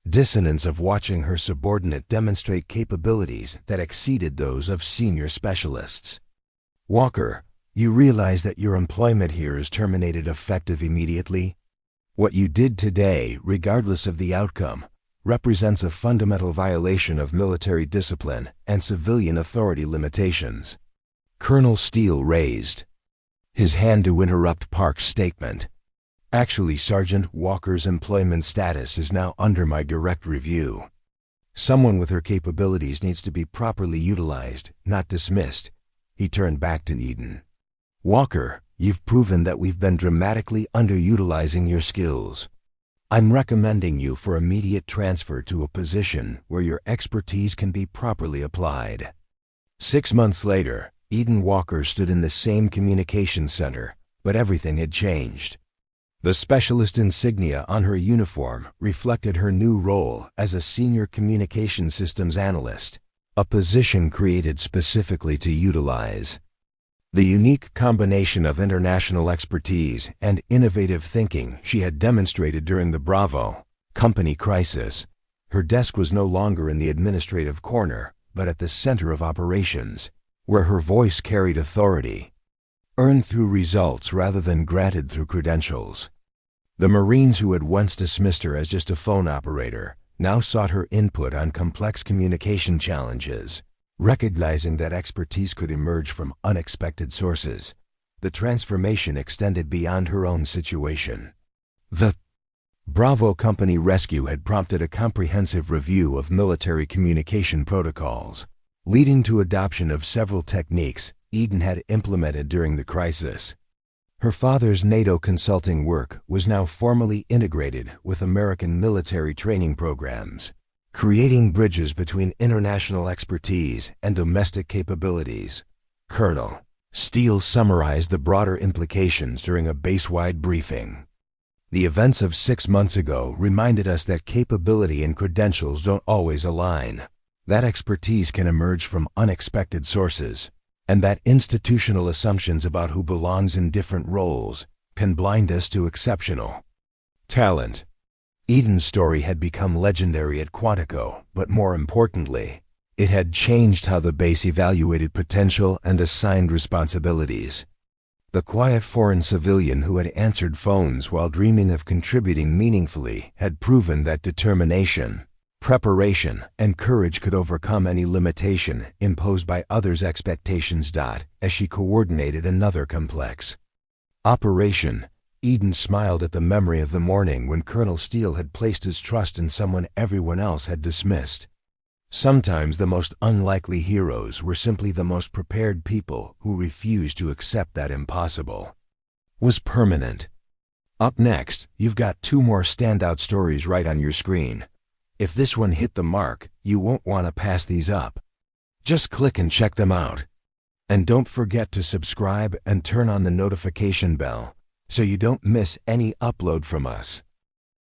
Speaker 1: dissonance of watching her subordinate demonstrate capabilities that exceeded those of senior specialists. "Walker, you realize that your employment here is terminated effective immediately? What you did today, regardless of the outcome, represents a fundamental violation of military discipline and civilian authority limitations." Colonel Steele raised his hand to interrupt Park's statement. "Actually, Sergeant, Walker's employment status is now under my direct review. Someone with her capabilities needs to be properly utilized, not dismissed." He turned back to Eden. "Walker, you've proven that we've been dramatically underutilizing your skills. I'm recommending you for immediate transfer to a position where your expertise can be properly applied." 6 months later, Eden Walker stood in the same communications center, but everything had changed. The specialist insignia on her uniform reflected her new role as a senior communication systems analyst, a position created specifically to utilize the unique combination of international expertise and innovative thinking she had demonstrated during the Bravo Company crisis. Her desk was no longer in the administrative corner, but at the center of operations, where her voice carried authority, earned through results rather than granted through credentials. The Marines who had once dismissed her as just a phone operator now sought her input on complex communication challenges. Recognizing that expertise could emerge from unexpected sources, the transformation extended beyond her own situation. The Bravo Company rescue had prompted a comprehensive review of military communication protocols, leading to adoption of several techniques Eden had implemented during the crisis. Her father's NATO consulting work was now formally integrated with American military training programs, creating bridges between international expertise and domestic capabilities. Colonel Steele summarized the broader implications during a base-wide briefing. "The events of 6 months ago reminded us that capability and credentials don't always align, that expertise can emerge from unexpected sources, and that institutional assumptions about who belongs in different roles can blind us to exceptional talent." Eden's story had become legendary at Quantico, but more importantly, it had changed how the base evaluated potential and assigned responsibilities. The quiet foreign civilian who had answered phones while dreaming of contributing meaningfully had proven that determination, preparation, and courage could overcome any limitation imposed by others' expectations. As she coordinated another complex Operation. Eden smiled at the memory of the morning when Colonel Steele had placed his trust in someone everyone else had dismissed. Sometimes the most unlikely heroes were simply the most prepared people who refused to accept that impossible was permanent. Up next, you've got 2 more standout stories right on your screen. If this one hit the mark, you won't want to pass these up. Just click and check them out. And don't forget to subscribe and turn on the notification bell so you don't miss any upload from us.